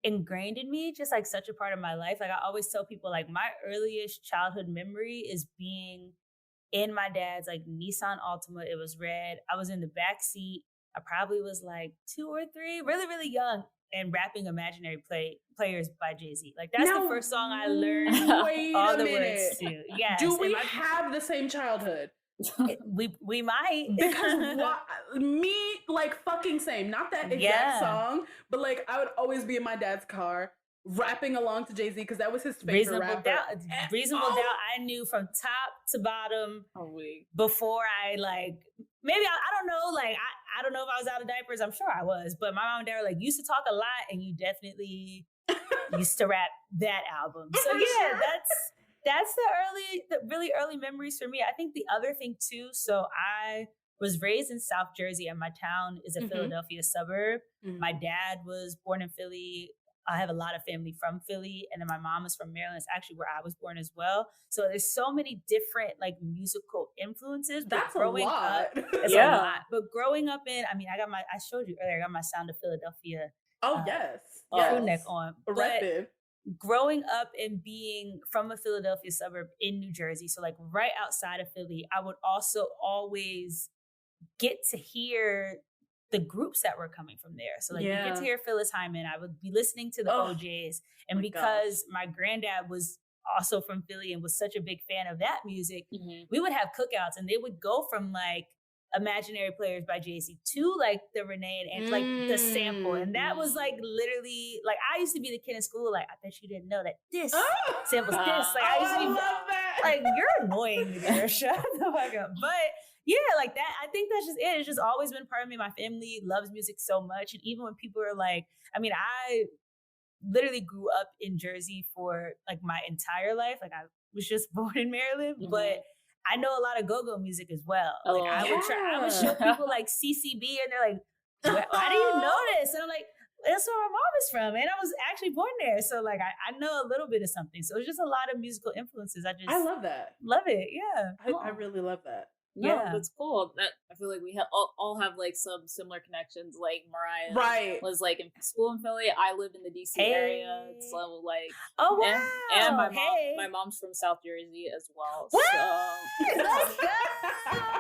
Speaker 3: ingrained in me, just like such a part of my life. Like I always tell people, like my earliest childhood memory is being in my dad's like Nissan Altima. It was red. I was in the back seat. I probably was like 2 or 3, really, really young, and rapping Imaginary Players by Jay-Z. Like that's the first song I learned all the words to. Yes.
Speaker 2: Do we have the same childhood?
Speaker 3: We might.
Speaker 2: Because me, like fucking same. Not that exact song, but like I would always be in my dad's car rapping along to Jay-Z because that was his favorite rapper.
Speaker 3: Reasonable Doubt I knew from top to bottom before I like, maybe I don't know, like I don't know if I was out of diapers. I'm sure I was, but my mom and dad were like, you used to talk a lot and you definitely used to rap that album. So yeah, that's the really early memories for me. I think the other thing too, so I was raised in South Jersey and my town is a Philadelphia suburb. My dad was born in Philly. I have a lot of family from Philly, and then my mom is from Maryland. It's actually where I was born as well. So there's so many different like musical influences.
Speaker 2: That's a lot.
Speaker 3: It's a lot. But growing up in, I mean, I showed you earlier, I got my Sound of Philadelphia crew neck on.
Speaker 2: Erected.
Speaker 3: But growing up and being from a Philadelphia suburb in New Jersey, so like right outside of Philly, I would also always get to hear the groups that were coming from there. So like you get to hear Phyllis Hyman. I would be listening to the OJs. And because my granddad was also from Philly and was such a big fan of that music, we would have cookouts and they would go from like Imaginary Players by Jay-Z to like the Renee and like the sample. And that was like literally like I used to be the kid in school, like I bet you didn't know that this samples this. Like I used to be like, you're annoying me there. Shut the fuck up. But yeah, like that, I think that's just it. It's just always been part of me. My family loves music so much. And even when people are like, I mean, I literally grew up in Jersey for like my entire life. Like I was just born in Maryland, but I know a lot of go-go music as well. Like I would show people like CCB and they're like, why do you know this? And I'm like, that's where my mom is from. And I was actually born there. So like, I know a little bit of something. So it's just a lot of musical influences.
Speaker 2: I love that.
Speaker 3: Love it. Yeah.
Speaker 2: I really love that.
Speaker 4: No, that's cool. That I feel like we all have like some similar connections. Like Mariah was like in school in Philly. I live in the DC area, so like and my mom's from South Jersey as well.
Speaker 3: What?
Speaker 4: So
Speaker 3: let's go.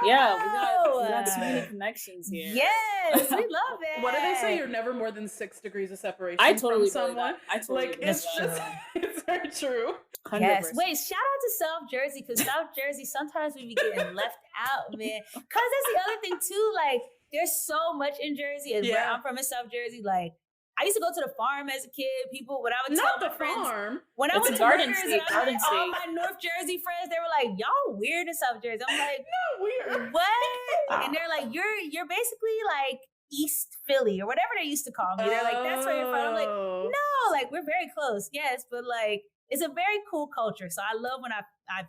Speaker 4: Yeah, we got so many connections here.
Speaker 3: Yes, we love it.
Speaker 2: What do they say? You're never more than 6 degrees of separation
Speaker 4: I totally
Speaker 2: from someone.
Speaker 4: I totally
Speaker 2: like it's just it's very true.
Speaker 3: 100%. Yes. Wait, shout out to South Jersey because South Jersey sometimes we be getting left out, man. Because that's the other thing too. Like, there's so much in Jersey, and where I'm from in South Jersey. Like, I used to go to the farm as a kid. People, when I would tell my friends, when I went to Garden State, all my North Jersey friends, they were like, "Y'all weird in South Jersey." I'm like,
Speaker 2: "No, weird.
Speaker 3: What?" And they're like, "You're basically like East Philly or whatever they used to call me." They're like, "That's where you're from." I'm like, "No, like we're very close, yes, but like." It's a very cool culture. So I love when I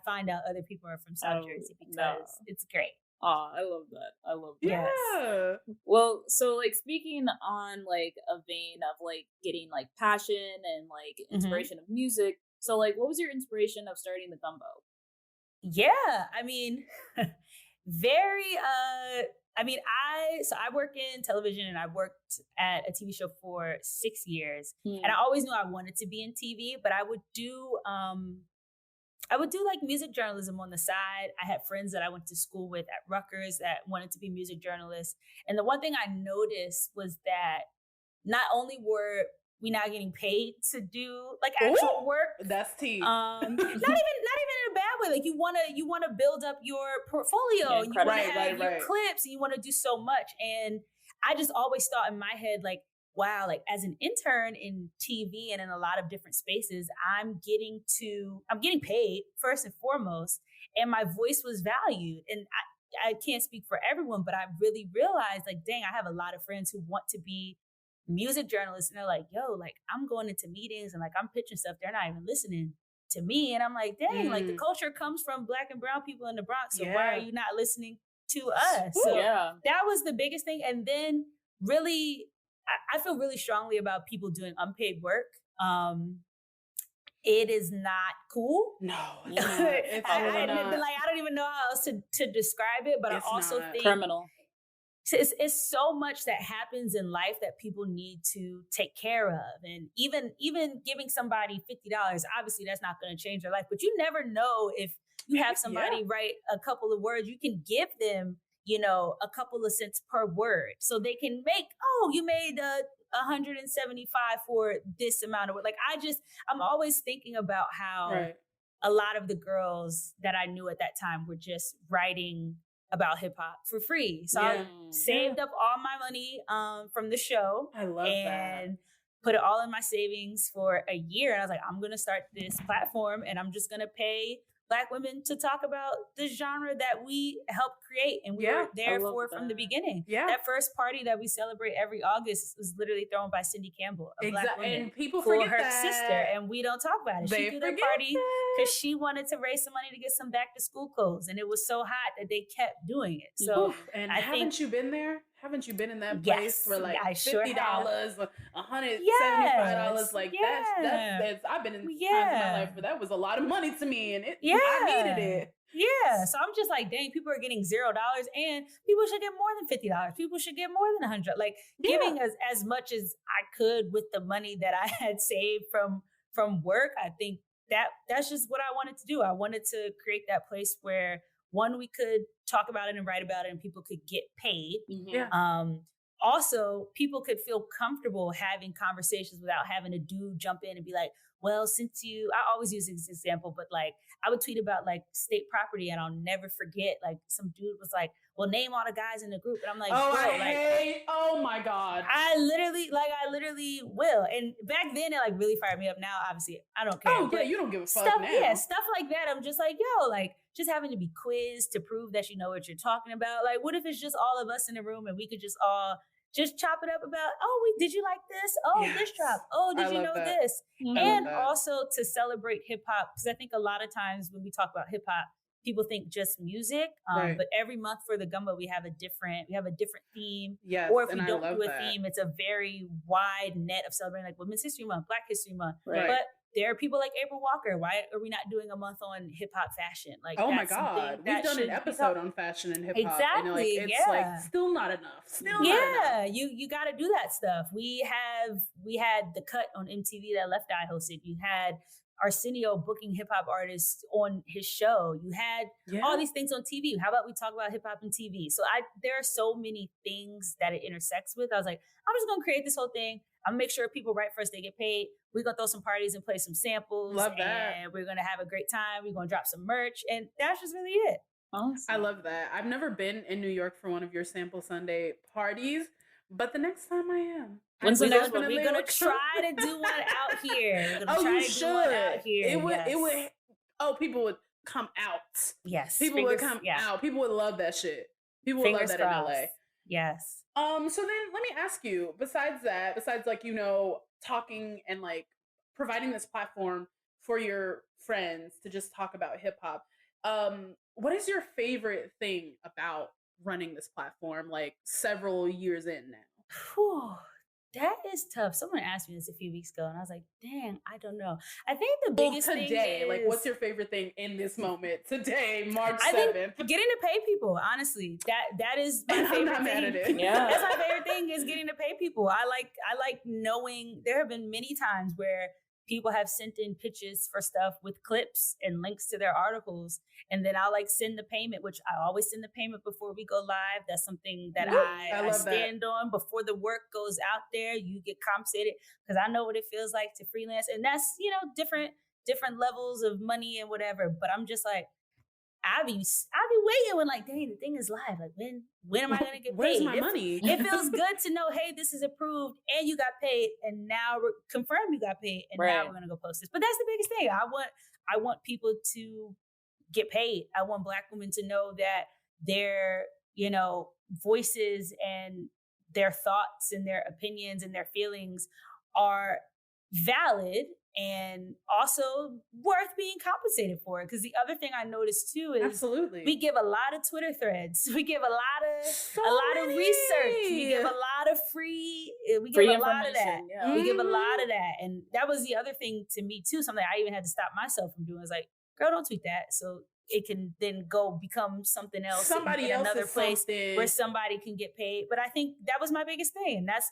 Speaker 3: find out other people are from South Jersey because it's great.
Speaker 4: Oh, I love that. I love that.
Speaker 2: Yeah.
Speaker 4: Well, so like speaking on like a vein of like getting like passion and like inspiration of music. So like what was your inspiration of starting the Gumbo?
Speaker 3: Yeah, I mean, I work in television and I worked at a TV show for 6 years. And I always knew I wanted to be in TV, but I would do like music journalism on the side. I had friends that I went to school with at Rutgers that wanted to be music journalists. And the one thing I noticed was that not only were we not getting paid to do like actual work.
Speaker 2: That's tea.
Speaker 3: Not even in a bad way. Like you wanna build up your portfolio. You wanna have your clips and you wanna do so much. And I just always thought in my head, like, wow, like as an intern in TV and in a lot of different spaces, I'm getting paid first and foremost, and my voice was valued. And I can't speak for everyone, but I really realized like, dang, I have a lot of friends who want to be music journalists and they're like, yo, like I'm going into meetings and like I'm pitching stuff. They're not even listening. to me. And I'm like, dang, like the culture comes from Black and brown people in the Bronx. So why are you not listening to us? So that was the biggest thing. And then really, I feel really strongly about people doing unpaid work. It is not cool.
Speaker 2: No,
Speaker 3: I don't even know how else to describe it, but I also think
Speaker 4: criminal.
Speaker 3: It's so much that happens in life that people need to take care of. And even giving somebody $50, obviously that's not going to change their life, but you never know if you have somebody write a couple of words, you can give them, you know, a couple of cents per word. So they can make, you made 175 for this amount of work. Like I'm always thinking about how a lot of the girls that I knew at that time were just writing about hip hop for free. So I saved up all my money from the show.
Speaker 2: I love that.
Speaker 3: Put it all in my savings for a year. And I was like, I'm going to start this platform and I'm just going to pay Black women to talk about the genre that we helped create and we were there for from the beginning. That first party that we celebrate every August was literally thrown by Cindy Campbell, a Black woman,
Speaker 2: and people
Speaker 3: for
Speaker 2: forget
Speaker 3: her
Speaker 2: that.
Speaker 3: sister, and we don't talk about it. She threw the party because she wanted to raise some money to get some back to school clothes, and it was so hot that they kept doing it. So,
Speaker 2: and haven't you been there? Haven't you been in that place for like $50, $175? Like that's I've been in times in my life where that was a lot of money to me, and I needed it.
Speaker 3: Yeah, so I'm just like, dang, people are getting $0, and people should get more than $50. People should get more than $100. Like giving as much as I could with the money that I had saved from work. I think that's just what I wanted to do. I wanted to create that place where one, we could talk about it and write about it and people could get paid. Also, people could feel comfortable having conversations without having a dude jump in and be like, well, since I always use this example, but like I would tweet about like state property and I'll never forget, like some dude was like, well, name all the guys in the group. And I'm like,
Speaker 2: oh my God.
Speaker 3: I literally will. And back then it like really fired me up. Now, obviously I don't care.
Speaker 2: Oh yeah, you don't give a fuck now.
Speaker 3: Yeah, stuff like that. I'm just like, yo, like just having to be quizzed to prove that you know what you're talking about. Like, what if it's just all of us in the room and we could just all just chop it up about, did you like this? This drop. Did you know this? And also to celebrate hip hop, because I think a lot of times when we talk about hip hop, people think just music. But every month for the Gumbo, we have a different theme.
Speaker 2: Yes,
Speaker 3: or if we don't do a theme, it's a very wide net of celebrating like Women's History Month, Black History Month.
Speaker 2: Right.
Speaker 3: But there are people like April Walker. Why are we not doing a month on hip hop fashion? Like,
Speaker 2: oh my God, we've done an episode on fashion and hip hop.
Speaker 3: Exactly.
Speaker 2: And it's like still not enough. Not enough.
Speaker 3: You got to do that stuff. We had The Cut on MTV that Left Eye hosted. You had Arsenio booking hip hop artists on his show. You had all these things on TV. How about we talk about hip hop and TV? So there are so many things that it intersects with. I was like, I'm just gonna create this whole thing. I'm gonna make sure people write for us, they get paid. We're gonna throw some parties and play some samples.
Speaker 2: Love that.
Speaker 3: And we're gonna have a great time. We're gonna drop some merch. And that's just really it.
Speaker 4: Awesome.
Speaker 2: I love that. I've never been in New York for one of your Sample Sunday parties, but the next time I am.
Speaker 3: When's the next one? We're gonna try to do one out here. We're gonna try to do one out here.
Speaker 2: It would people would come out.
Speaker 3: Yes.
Speaker 2: People would come out. People would love that shit. People would love that in LA.
Speaker 3: Yes.
Speaker 2: So then let me ask you, besides like, you know, talking and like providing this platform for your friends to just talk about hip hop, what is your favorite thing about running this platform like several years in now?
Speaker 3: Whew, that is tough. Someone asked me this a few weeks ago and I was like, dang, I don't know. I think the biggest thing is,
Speaker 2: like, what's your favorite thing in this moment today, March 7th?
Speaker 3: I think getting to pay people, honestly. That is my favorite
Speaker 2: I'm not
Speaker 3: thing.
Speaker 2: mad at it.
Speaker 3: Yeah. That's my favorite thing is getting to pay people. I like knowing. There have been many times where people have sent in pitches for stuff with clips and links to their articles. And then I'll like send the payment, which I always send the payment before we go live. That's something that I stand on. Before the work goes out there, you get compensated because I know what it feels like to freelance. And that's, you know, different levels of money and whatever. But I'm just like, I'll be waiting when like, dang, the thing is live. Like when am I gonna get paid?
Speaker 2: Where's my money?
Speaker 3: It feels good to know, hey, this is approved and you got paid, and now confirm you got paid, and now we're gonna go post this. But that's the biggest thing. I want people to get paid. I want Black women to know that their, you know, voices and their thoughts and their opinions and their feelings are valid and also worth being compensated for. Because the other thing I noticed too is
Speaker 2: absolutely,
Speaker 3: we give a lot of Twitter threads, we give a lot of
Speaker 2: many.
Speaker 3: research, we give a lot of free a lot of that.
Speaker 4: Yeah.
Speaker 3: We give a lot of that. And that was the other thing to me too, something I even had to stop myself from doing. Is like, girl, don't tweet that. So it can then go become something else
Speaker 2: somebody
Speaker 3: in another place
Speaker 2: something.
Speaker 3: where somebody can get paid. But I think that was my biggest thing. And that's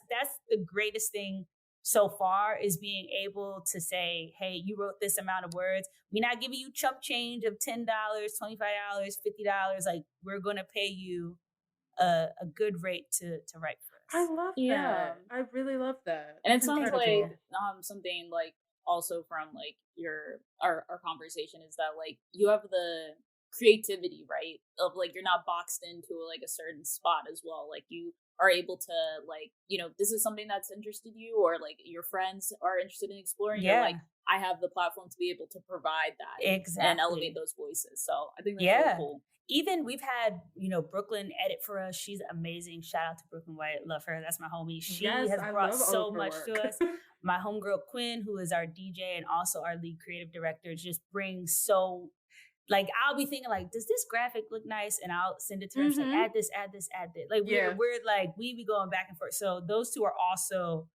Speaker 3: the greatest thing so far, is being able to say, hey, you wrote this amount of words. We're not giving you chump change of $10, $25, $50. Like, we're going to pay you a good rate to write for us.
Speaker 2: I love that. I really love that.
Speaker 4: And it sounds
Speaker 2: incredible.
Speaker 4: like something like also from like our conversation is that like you have the creativity, right? Of like you're not boxed into like a certain spot as well. Like you are able to like, you know, this is something that's interested you, or like your friends are interested in exploring.
Speaker 3: Yeah.
Speaker 4: You're like, I have the platform to be able to provide that and elevate those voices. So I think that's really cool.
Speaker 3: Even we've had, you know, Brooklyn edit for us. She's amazing. Shout out to Brooklyn White. Love her. That's my homie. She has brought so much to us. My homegirl Quinn, who is our DJ and also our lead creative director, just brings so, like, I'll be thinking like, does this graphic look nice? And I'll send it to her. She's like, add this, add this, add this. Like we're like, we be going back and forth. So those two are also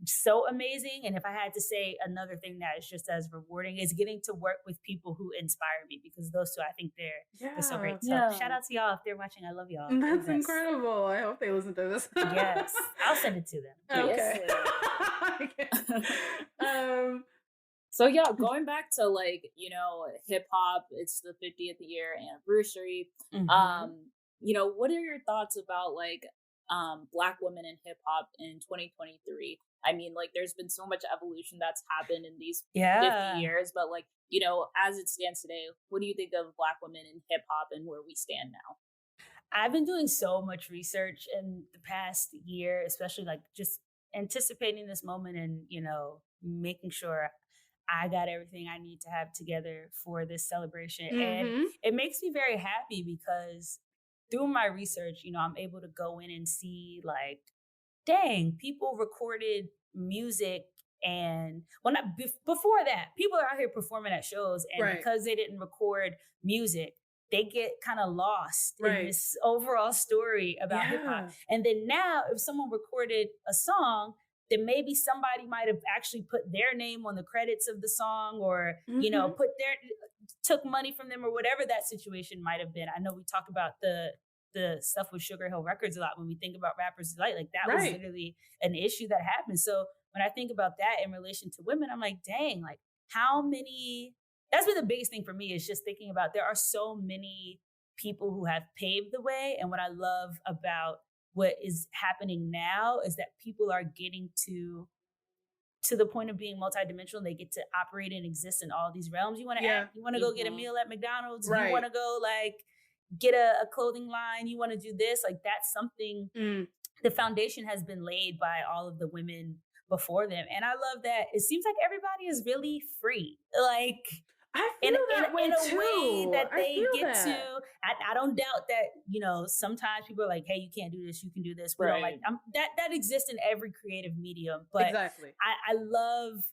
Speaker 3: so amazing. And if I had to say another thing that is just as rewarding, is getting to work with people who inspire me, because those two, I think they're so great. So shout out to y'all if they're watching. I love y'all.
Speaker 2: That's incredible. I hope they listen to this.
Speaker 3: Yes, I'll send it to them.
Speaker 2: Okay.
Speaker 4: Yes. So yeah, going back to like, you know, hip hop, it's the 50th year anniversary.
Speaker 3: Mm-hmm.
Speaker 4: You know, what are your thoughts about like Black women in hip hop in 2023? I mean, like there's been so much evolution that's happened in these 50 years, but like, you know, as it stands today, what do you think of Black women in hip hop and where we stand now?
Speaker 3: I've been doing so much research in the past year, especially like just anticipating this moment and, you know, making sure I got everything I need to have together for this celebration. And it makes me very happy because through my research, you know, I'm able to go in and see like, dang, people recorded music. And well, not before that, people are out here performing at shows, and because they didn't record music, they get kind of lost in this overall story about hip hop. And then now, if someone recorded a song, then maybe somebody might have actually put their name on the credits of the song, or you know, took money from them, or whatever that situation might have been. I know we talk about the stuff with Sugar Hill Records a lot when we think about Rappers Delight. Like that was literally an issue that happened. So when I think about that in relation to women, I'm like, dang, like how many, that's been the biggest thing for me, is just thinking about there are so many people who have paved the way. And what I love about what is happening now is that people are getting to the point of being multidimensional. They get to operate and exist in all these realms. You want to go get a meal at McDonald's. You want to go like get a clothing line. You want to do this. Like that's something, the foundation has been laid by all of the women before them. And I love that it seems like everybody is really free. Like
Speaker 2: I feel that way
Speaker 3: in a
Speaker 2: too.
Speaker 3: way that they get to. I don't doubt that, you know, sometimes people are like, hey, you can't do this, you can do this. We don't like that exists in every creative medium. But I love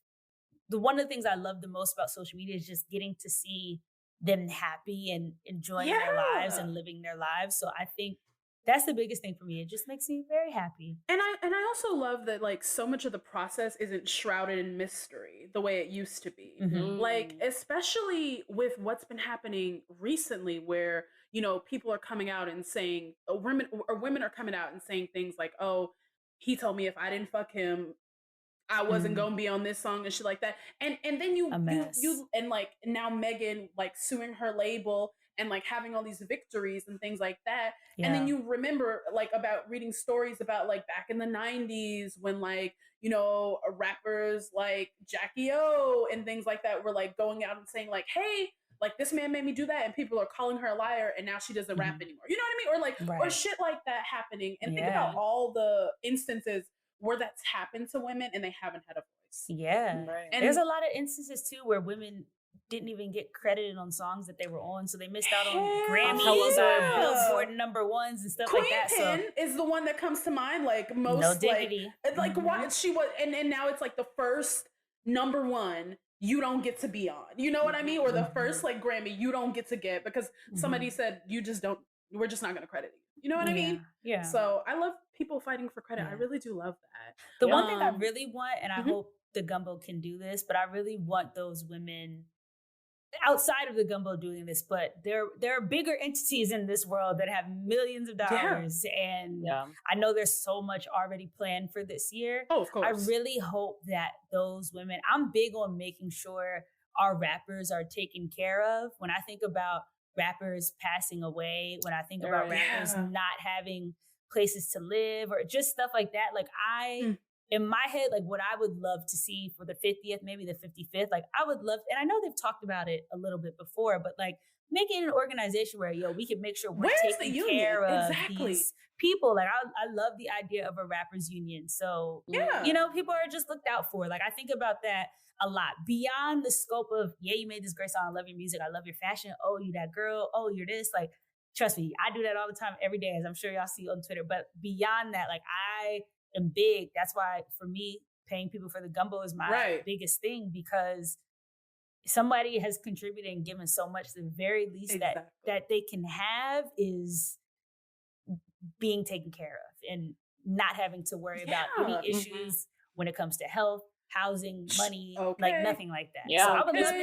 Speaker 3: one of the things I love the most about social media is just getting to see them happy and enjoying their lives and living their lives. So I think that's the biggest thing for me. It just makes me very happy.
Speaker 2: And I also love that like so much of the process isn't shrouded in mystery the way it used to be. Like especially with what's been happening recently, where you know people are coming out and saying women are coming out and saying things like, oh, he told me if I didn't fuck him, I wasn't gonna be on this song and shit like that. And then you and like now Megan like suing her label and like having all these victories and things like that. And then you remember like about reading stories about like back in the 90s when like, you know, rappers like Jackie O and things like that were like going out and saying like, hey, like this man made me do that, and people are calling her a liar and now she doesn't rap anymore. You know what I mean? Or like or shit like that happening. And think about all the instances where that's happened to women and they haven't had a voice.
Speaker 3: And there's a lot of instances too where women didn't even get credited on songs that they were on, so they missed out on
Speaker 2: Hell
Speaker 3: Grammys
Speaker 2: yeah.
Speaker 3: or Billboard #1s and stuff
Speaker 2: Queen
Speaker 3: like that.
Speaker 2: Pen is the one that comes to mind, like most
Speaker 3: No diggity.
Speaker 2: like why she was, and now it's like the first #1 you don't get to be on. You know what I mean? Or the first like Grammy you don't get to get because somebody said you just don't. We're just not going to credit you. You know what I mean?
Speaker 3: Yeah.
Speaker 2: So I love people fighting for credit. I really do love that.
Speaker 3: The one thing I really want, and I hope the Gumbo can do this, but I really want those women outside of the Gumbo doing this, but there are bigger entities in this world that have millions of dollars. And I know there's so much already planned for this year.
Speaker 2: Oh, of course.
Speaker 3: I really hope that those women, I'm big on making sure our rappers are taken care of. When I think about rappers passing away, when I think about rappers not having places to live or just stuff like that, like in my head, like what I would love to see for the 50th, maybe the 55th, like I would love, and I know they've talked about it a little bit before, but like making an organization where, we can make sure we're taking care of these people. Like I love the idea of a rappers union. So, people are just looked out for. Like I think about that a lot beyond the scope of, you made this great song. I love your music. I love your fashion. Oh, you that girl. Oh, you're this. Like, trust me, I do that all the time, every day, as I'm sure y'all see on Twitter. But beyond that, like I am big. That's why for me, paying people for the Gumbo is my biggest thing, because somebody has contributed and given so much. The very least that they can have is being taken care of and not having to worry about any issues when it comes to health, housing, money, like nothing like that.
Speaker 4: Yeah.
Speaker 3: So I would love for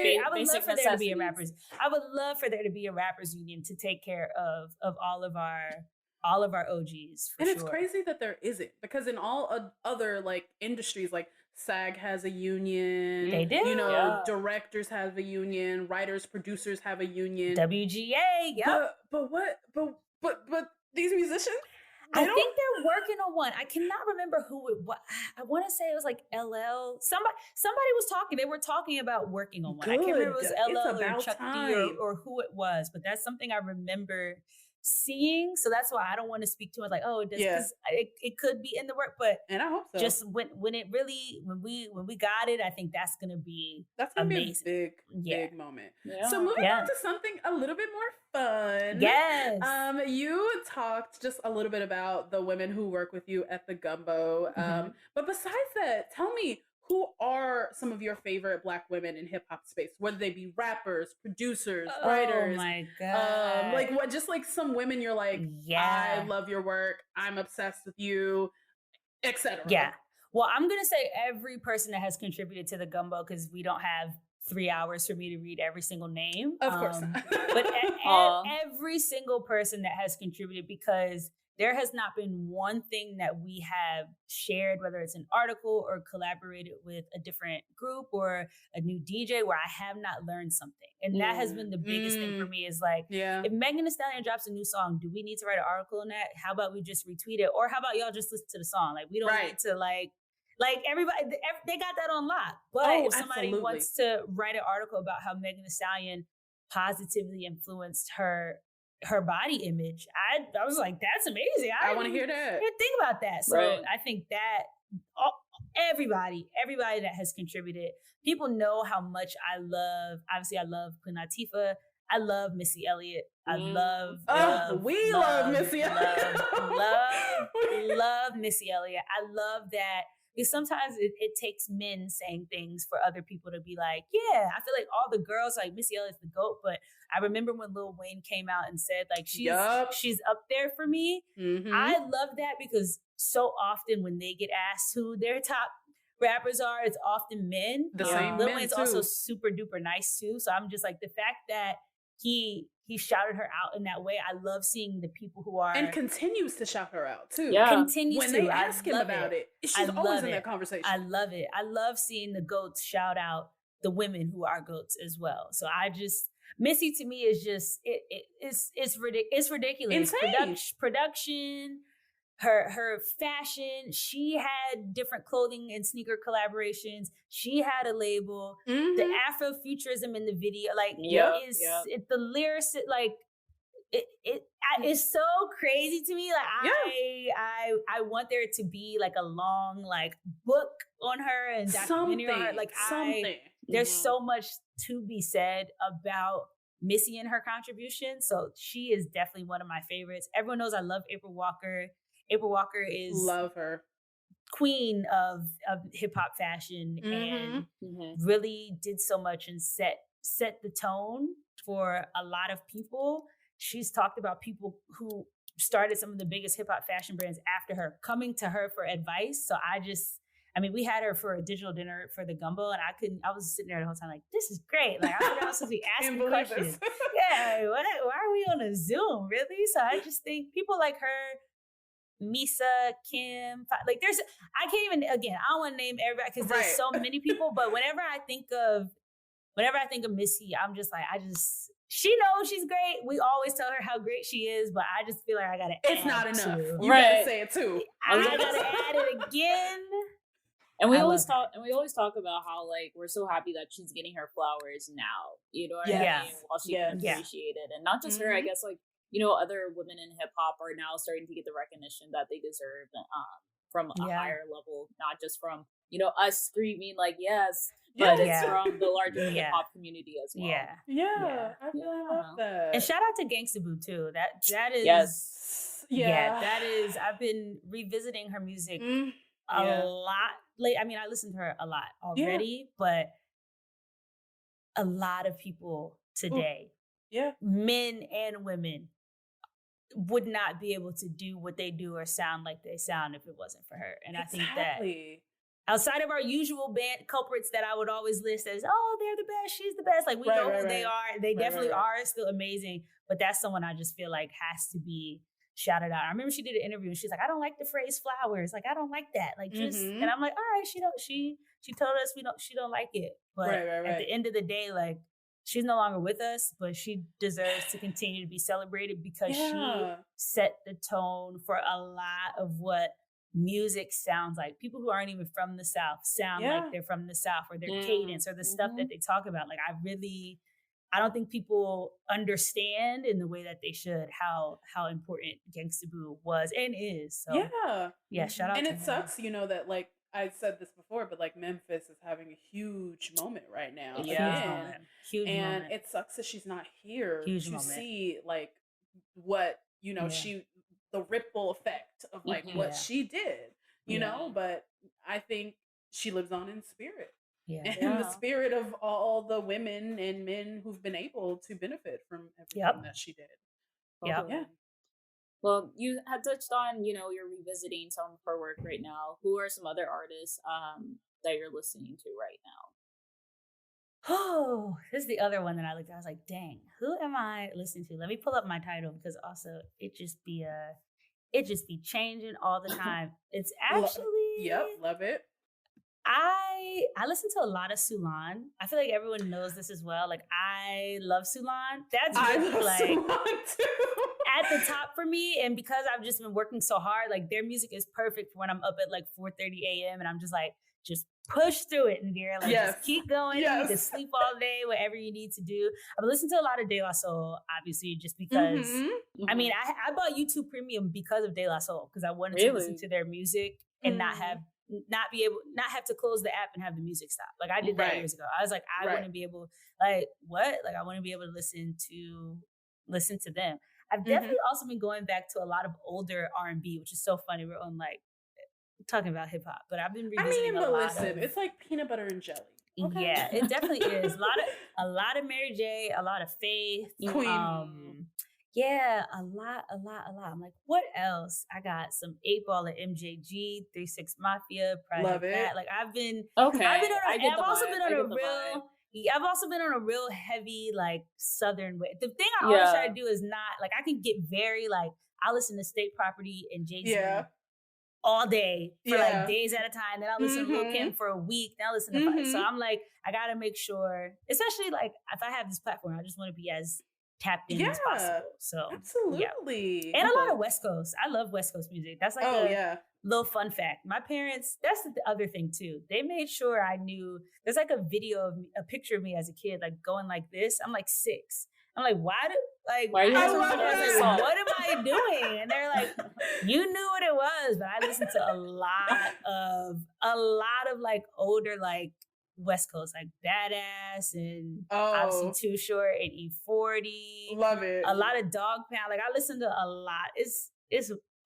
Speaker 3: there to be a
Speaker 4: necessities.
Speaker 3: I would love for there to be a rappers union to take care of all of our OGs.
Speaker 2: And it's crazy that there isn't, because in all other like industries, like SAG has a union.
Speaker 3: They do.
Speaker 2: You know, directors have a union, writers, producers have a union.
Speaker 3: WGA,
Speaker 2: But these musicians,
Speaker 3: I think they're working on one. I cannot remember who it was. I want to say it was like LL. Somebody was talking. They were talking about working on one. I can't remember if it was LL or Chuck D or who it was, but that's something I remember seeing. So that's why I don't want to speak too much like, it does, because it could be in the work, but
Speaker 2: and I hope so.
Speaker 3: Just when we got it, I think that's gonna be amazing.
Speaker 2: Be a big moment.
Speaker 3: Yeah.
Speaker 2: So moving on to something a little bit more fun.
Speaker 3: Yes.
Speaker 2: You talked just a little bit about the women who work with you at the Gumbo. But besides that, tell me, who are some of your favorite Black women in hip hop space? Whether they be rappers, producers, writers.
Speaker 3: Oh my God.
Speaker 2: Like what? Just like some women, you're like, I love your work. I'm obsessed with you, etc.
Speaker 3: Yeah. Well, I'm gonna say every person that has contributed to the Gumbo, because we don't have 3 hours for me to read every single name.
Speaker 2: Of course,
Speaker 3: but every single person that has contributed, because there has not been one thing that we have shared, whether it's an article or collaborated with a different group or a new DJ, where I have not learned something. And that has been the biggest thing for me, is like, if Megan Thee Stallion drops a new song, do we need to write an article on that? How about we just retweet it? Or how about y'all just listen to the song? Like, we don't need to like everybody, they got that on lock. But if somebody wants to write an article about how Megan Thee Stallion positively influenced her body image, I was like, that's amazing. I
Speaker 2: want to hear that.
Speaker 3: Didn't think about that. So I think that everybody that has contributed, people know how much I love Queen Latifah. I love Missy Elliott. I love
Speaker 2: Missy Elliott.
Speaker 3: Love Missy Elliott. I love that. Because sometimes it takes men saying things for other people to be like, yeah, I feel like all the girls, like Missy Elliott's the GOAT, but I remember when Lil Wayne came out and said, like, she's up there for me. I love that, because so often when they get asked who their top rappers are, it's often men.
Speaker 2: The same
Speaker 3: Lil
Speaker 2: men
Speaker 3: Wayne's
Speaker 2: too.
Speaker 3: Also super duper nice too. So I'm just like, the fact that he shouted her out in that way. I love seeing the people who are,
Speaker 2: and continues to shout her out too.
Speaker 3: Continues
Speaker 2: when
Speaker 3: to.
Speaker 2: they ask him about it, she's always in that conversation.
Speaker 3: I love it. I love seeing the GOATs shout out the women who are GOATs as well. So Missy to me is just it's ridiculous.
Speaker 2: Insane.
Speaker 3: Production, her fashion. She had different clothing and sneaker collaborations. She had a label. The Afrofuturism in the video, like the lyrics, like it's so crazy to me. Like I want there to be like a long like book on her and documentary on her. Like there's so much to be said about Missy and her contribution. So she is definitely one of my favorites. Everyone knows I love April Walker. April Walker is
Speaker 2: Love her.
Speaker 3: queen of hip hop fashion and really did so much and set the tone for a lot of people. She's talked about people who started some of the biggest hip hop fashion brands after her coming to her for advice. So we had her for a digital dinner for the Gumbo, and I was sitting there the whole time like, this is great. Like, I thought I was supposed to be asking questions. Yeah, why are we on a Zoom, really? So I just think people like her, Misa, Kim, like I can't even, again, I don't want to name everybody because there's so many people, but whenever I think of Missy, I'm just like, she knows she's great. We always tell her how great she is, but I just feel like I gotta
Speaker 2: It's
Speaker 3: add
Speaker 2: not enough.
Speaker 3: to.
Speaker 2: You gotta say it too.
Speaker 3: I gotta add it again.
Speaker 4: And we always talk about how like we're so happy that she's getting her flowers now. You know what I mean? While she can appreciate it. And not just her, I guess like, other women in hip hop are now starting to get the recognition that they deserve from a higher level, not just from, us screaming like yes, but it's from the larger hip hop community as well.
Speaker 2: I really love that.
Speaker 3: And shout out to Gangsta Boo too. That is that is, I've been revisiting her music a lot. Like, I mean, I listened to her a lot already, but a lot of people today, men and women, would not be able to do what they do or sound like they sound if it wasn't for her. And I think that outside of our usual band culprits that I would always list as, oh, they're the best, she's the best. Like, we know who they are. They definitely are still amazing. But that's someone I just feel like has to be shouted out. I remember she did an interview and she's like, I don't like the phrase flowers. Like, I don't like that. Like, just, and I'm like, all right, she told us she don't like it. But at the end of the day, like, she's no longer with us, but she deserves to continue to be celebrated because she set the tone for a lot of what music sounds like. People who aren't even from the South sound like they're from the South, or their cadence or the stuff that they talk about. Like, I don't think people understand in the way that they should how important Gangsta Boo was and is. So shout out.
Speaker 2: And
Speaker 3: to
Speaker 2: it sucks, that like I said this before, but like Memphis is having a huge moment right now.
Speaker 3: Huge moment.
Speaker 2: It sucks that she's not here
Speaker 3: to
Speaker 2: see like what the ripple effect of like what she did. You know, but I think she lives on in spirit. And the spirit of all the women and men who've been able to benefit from everything that she did.
Speaker 4: Well, you had touched on, you're revisiting some of her work right now. Who are some other artists that you're listening to right now?
Speaker 3: Oh, this is the other one that I looked at. I was like, dang, who am I listening to? Let me pull up my title because also it just be changing all the time. It's actually
Speaker 2: love it.
Speaker 3: I listen to a lot of SOOOO. I feel like everyone knows this as well. Like, I love SOOOO. That's really like at the top for me. And because I've just been working so hard, like their music is perfect for when I'm up at like 4:30 a.m. and I'm just like, just push through it, Nadirah. Like, just keep going. You need to sleep all day, whatever you need to do. I've been listening to a lot of De La Soul, obviously, just because. I mean, I bought YouTube Premium because of De La Soul because I wanted to listen to their music and not have to close the app and have the music stop. Like, I did that years ago. I was like, I want to be able, like, what? Like, I want to be able to listen to them. I've definitely also been going back to a lot of older R&B, which is so funny. We're on like talking about hip hop, but I've been revisiting a lot of,
Speaker 2: it's like peanut butter and jelly. Okay.
Speaker 3: Yeah, it definitely is. A lot of Mary J, a lot of Faith,
Speaker 2: Queen.
Speaker 3: Yeah, a lot. I'm like, what else? I got some 8 Ball of MJG, 3-6 Mafia, Project
Speaker 2: Love it.
Speaker 3: Like, I've also been on a real heavy, like, Southern way. The thing I always try to do is not, like, I can get very, like, I listen to State Property and Jay-Z all day for, like, days at a time. Then I listen to Lil Kim for a week. Then I listen to So I'm like, I got to make sure, especially, like, if I have this platform, I just want to be as tapped in as possible. So
Speaker 2: absolutely.
Speaker 3: And a lot of West Coast. I love West Coast music. That's like a little fun fact. My parents, that's the other thing too. They made sure I knew. There's like a picture of me as a kid, like going like this. I'm like 6. I'm like, why are you what am I doing? And they're like, you knew what it was, but I listened to a lot of like older, like West Coast, like Badass and obviously Too Short and E40.
Speaker 2: Love it.
Speaker 3: A lot of Dog Pound. Like I listen to a lot. It's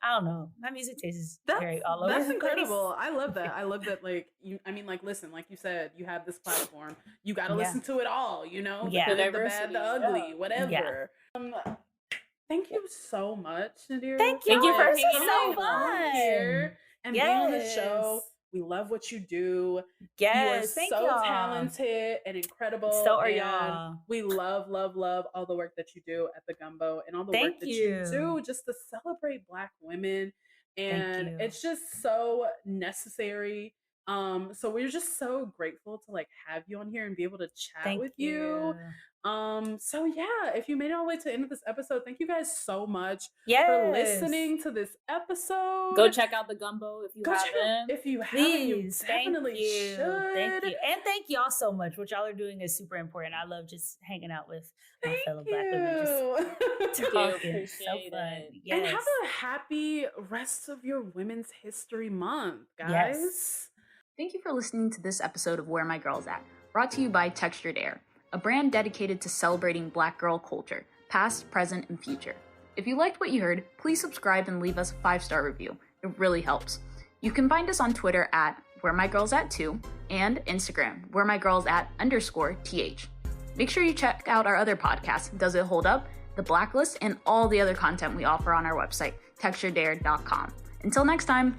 Speaker 3: I don't know. My music taste is very all over.
Speaker 2: That's incredible. I love that. I love that. Like listen, like you said, you have this platform. You got to listen to it all. You know, the good, the bad, the ugly, whatever. Thank you so much, Nadirah.
Speaker 3: Thank you for
Speaker 2: being
Speaker 3: so fun
Speaker 2: here and being on the show. We love what you do.
Speaker 3: Yes,
Speaker 2: you are so talented and incredible.
Speaker 3: So are y'all.
Speaker 2: We love, love, love all the work that you do at the Gumbo and all the work that you do just to celebrate Black women. And it's just so necessary. So we're just so grateful to like have you on here and be able to chat with you. So yeah, if you made it all the way to the end of this episode, thank you guys so much for listening to this episode.
Speaker 4: Go check out the Gumbo if you haven't.
Speaker 2: If you haven't, you definitely should.
Speaker 3: Thank you. And thank y'all so much. What y'all are doing is super important. I love just hanging out with my fellow Black women. Just talking. It's so fun.
Speaker 2: And have a happy rest of your Women's History Month, guys.
Speaker 3: Yes.
Speaker 5: Thank you for listening to this episode of Where My Girl's At, brought to you by Textured Air, a brand dedicated to celebrating Black girl culture, past, present, and future. If you liked what you heard, please subscribe and leave us a 5-star review. It really helps. You can find us on Twitter at WhereMyGirlsAt2 and Instagram, WhereMyGirlsAt_TH. Make sure you check out our other podcasts, Does It Hold Up?, The Blacklist, and all the other content we offer on our website, texturedair.com. Until next time.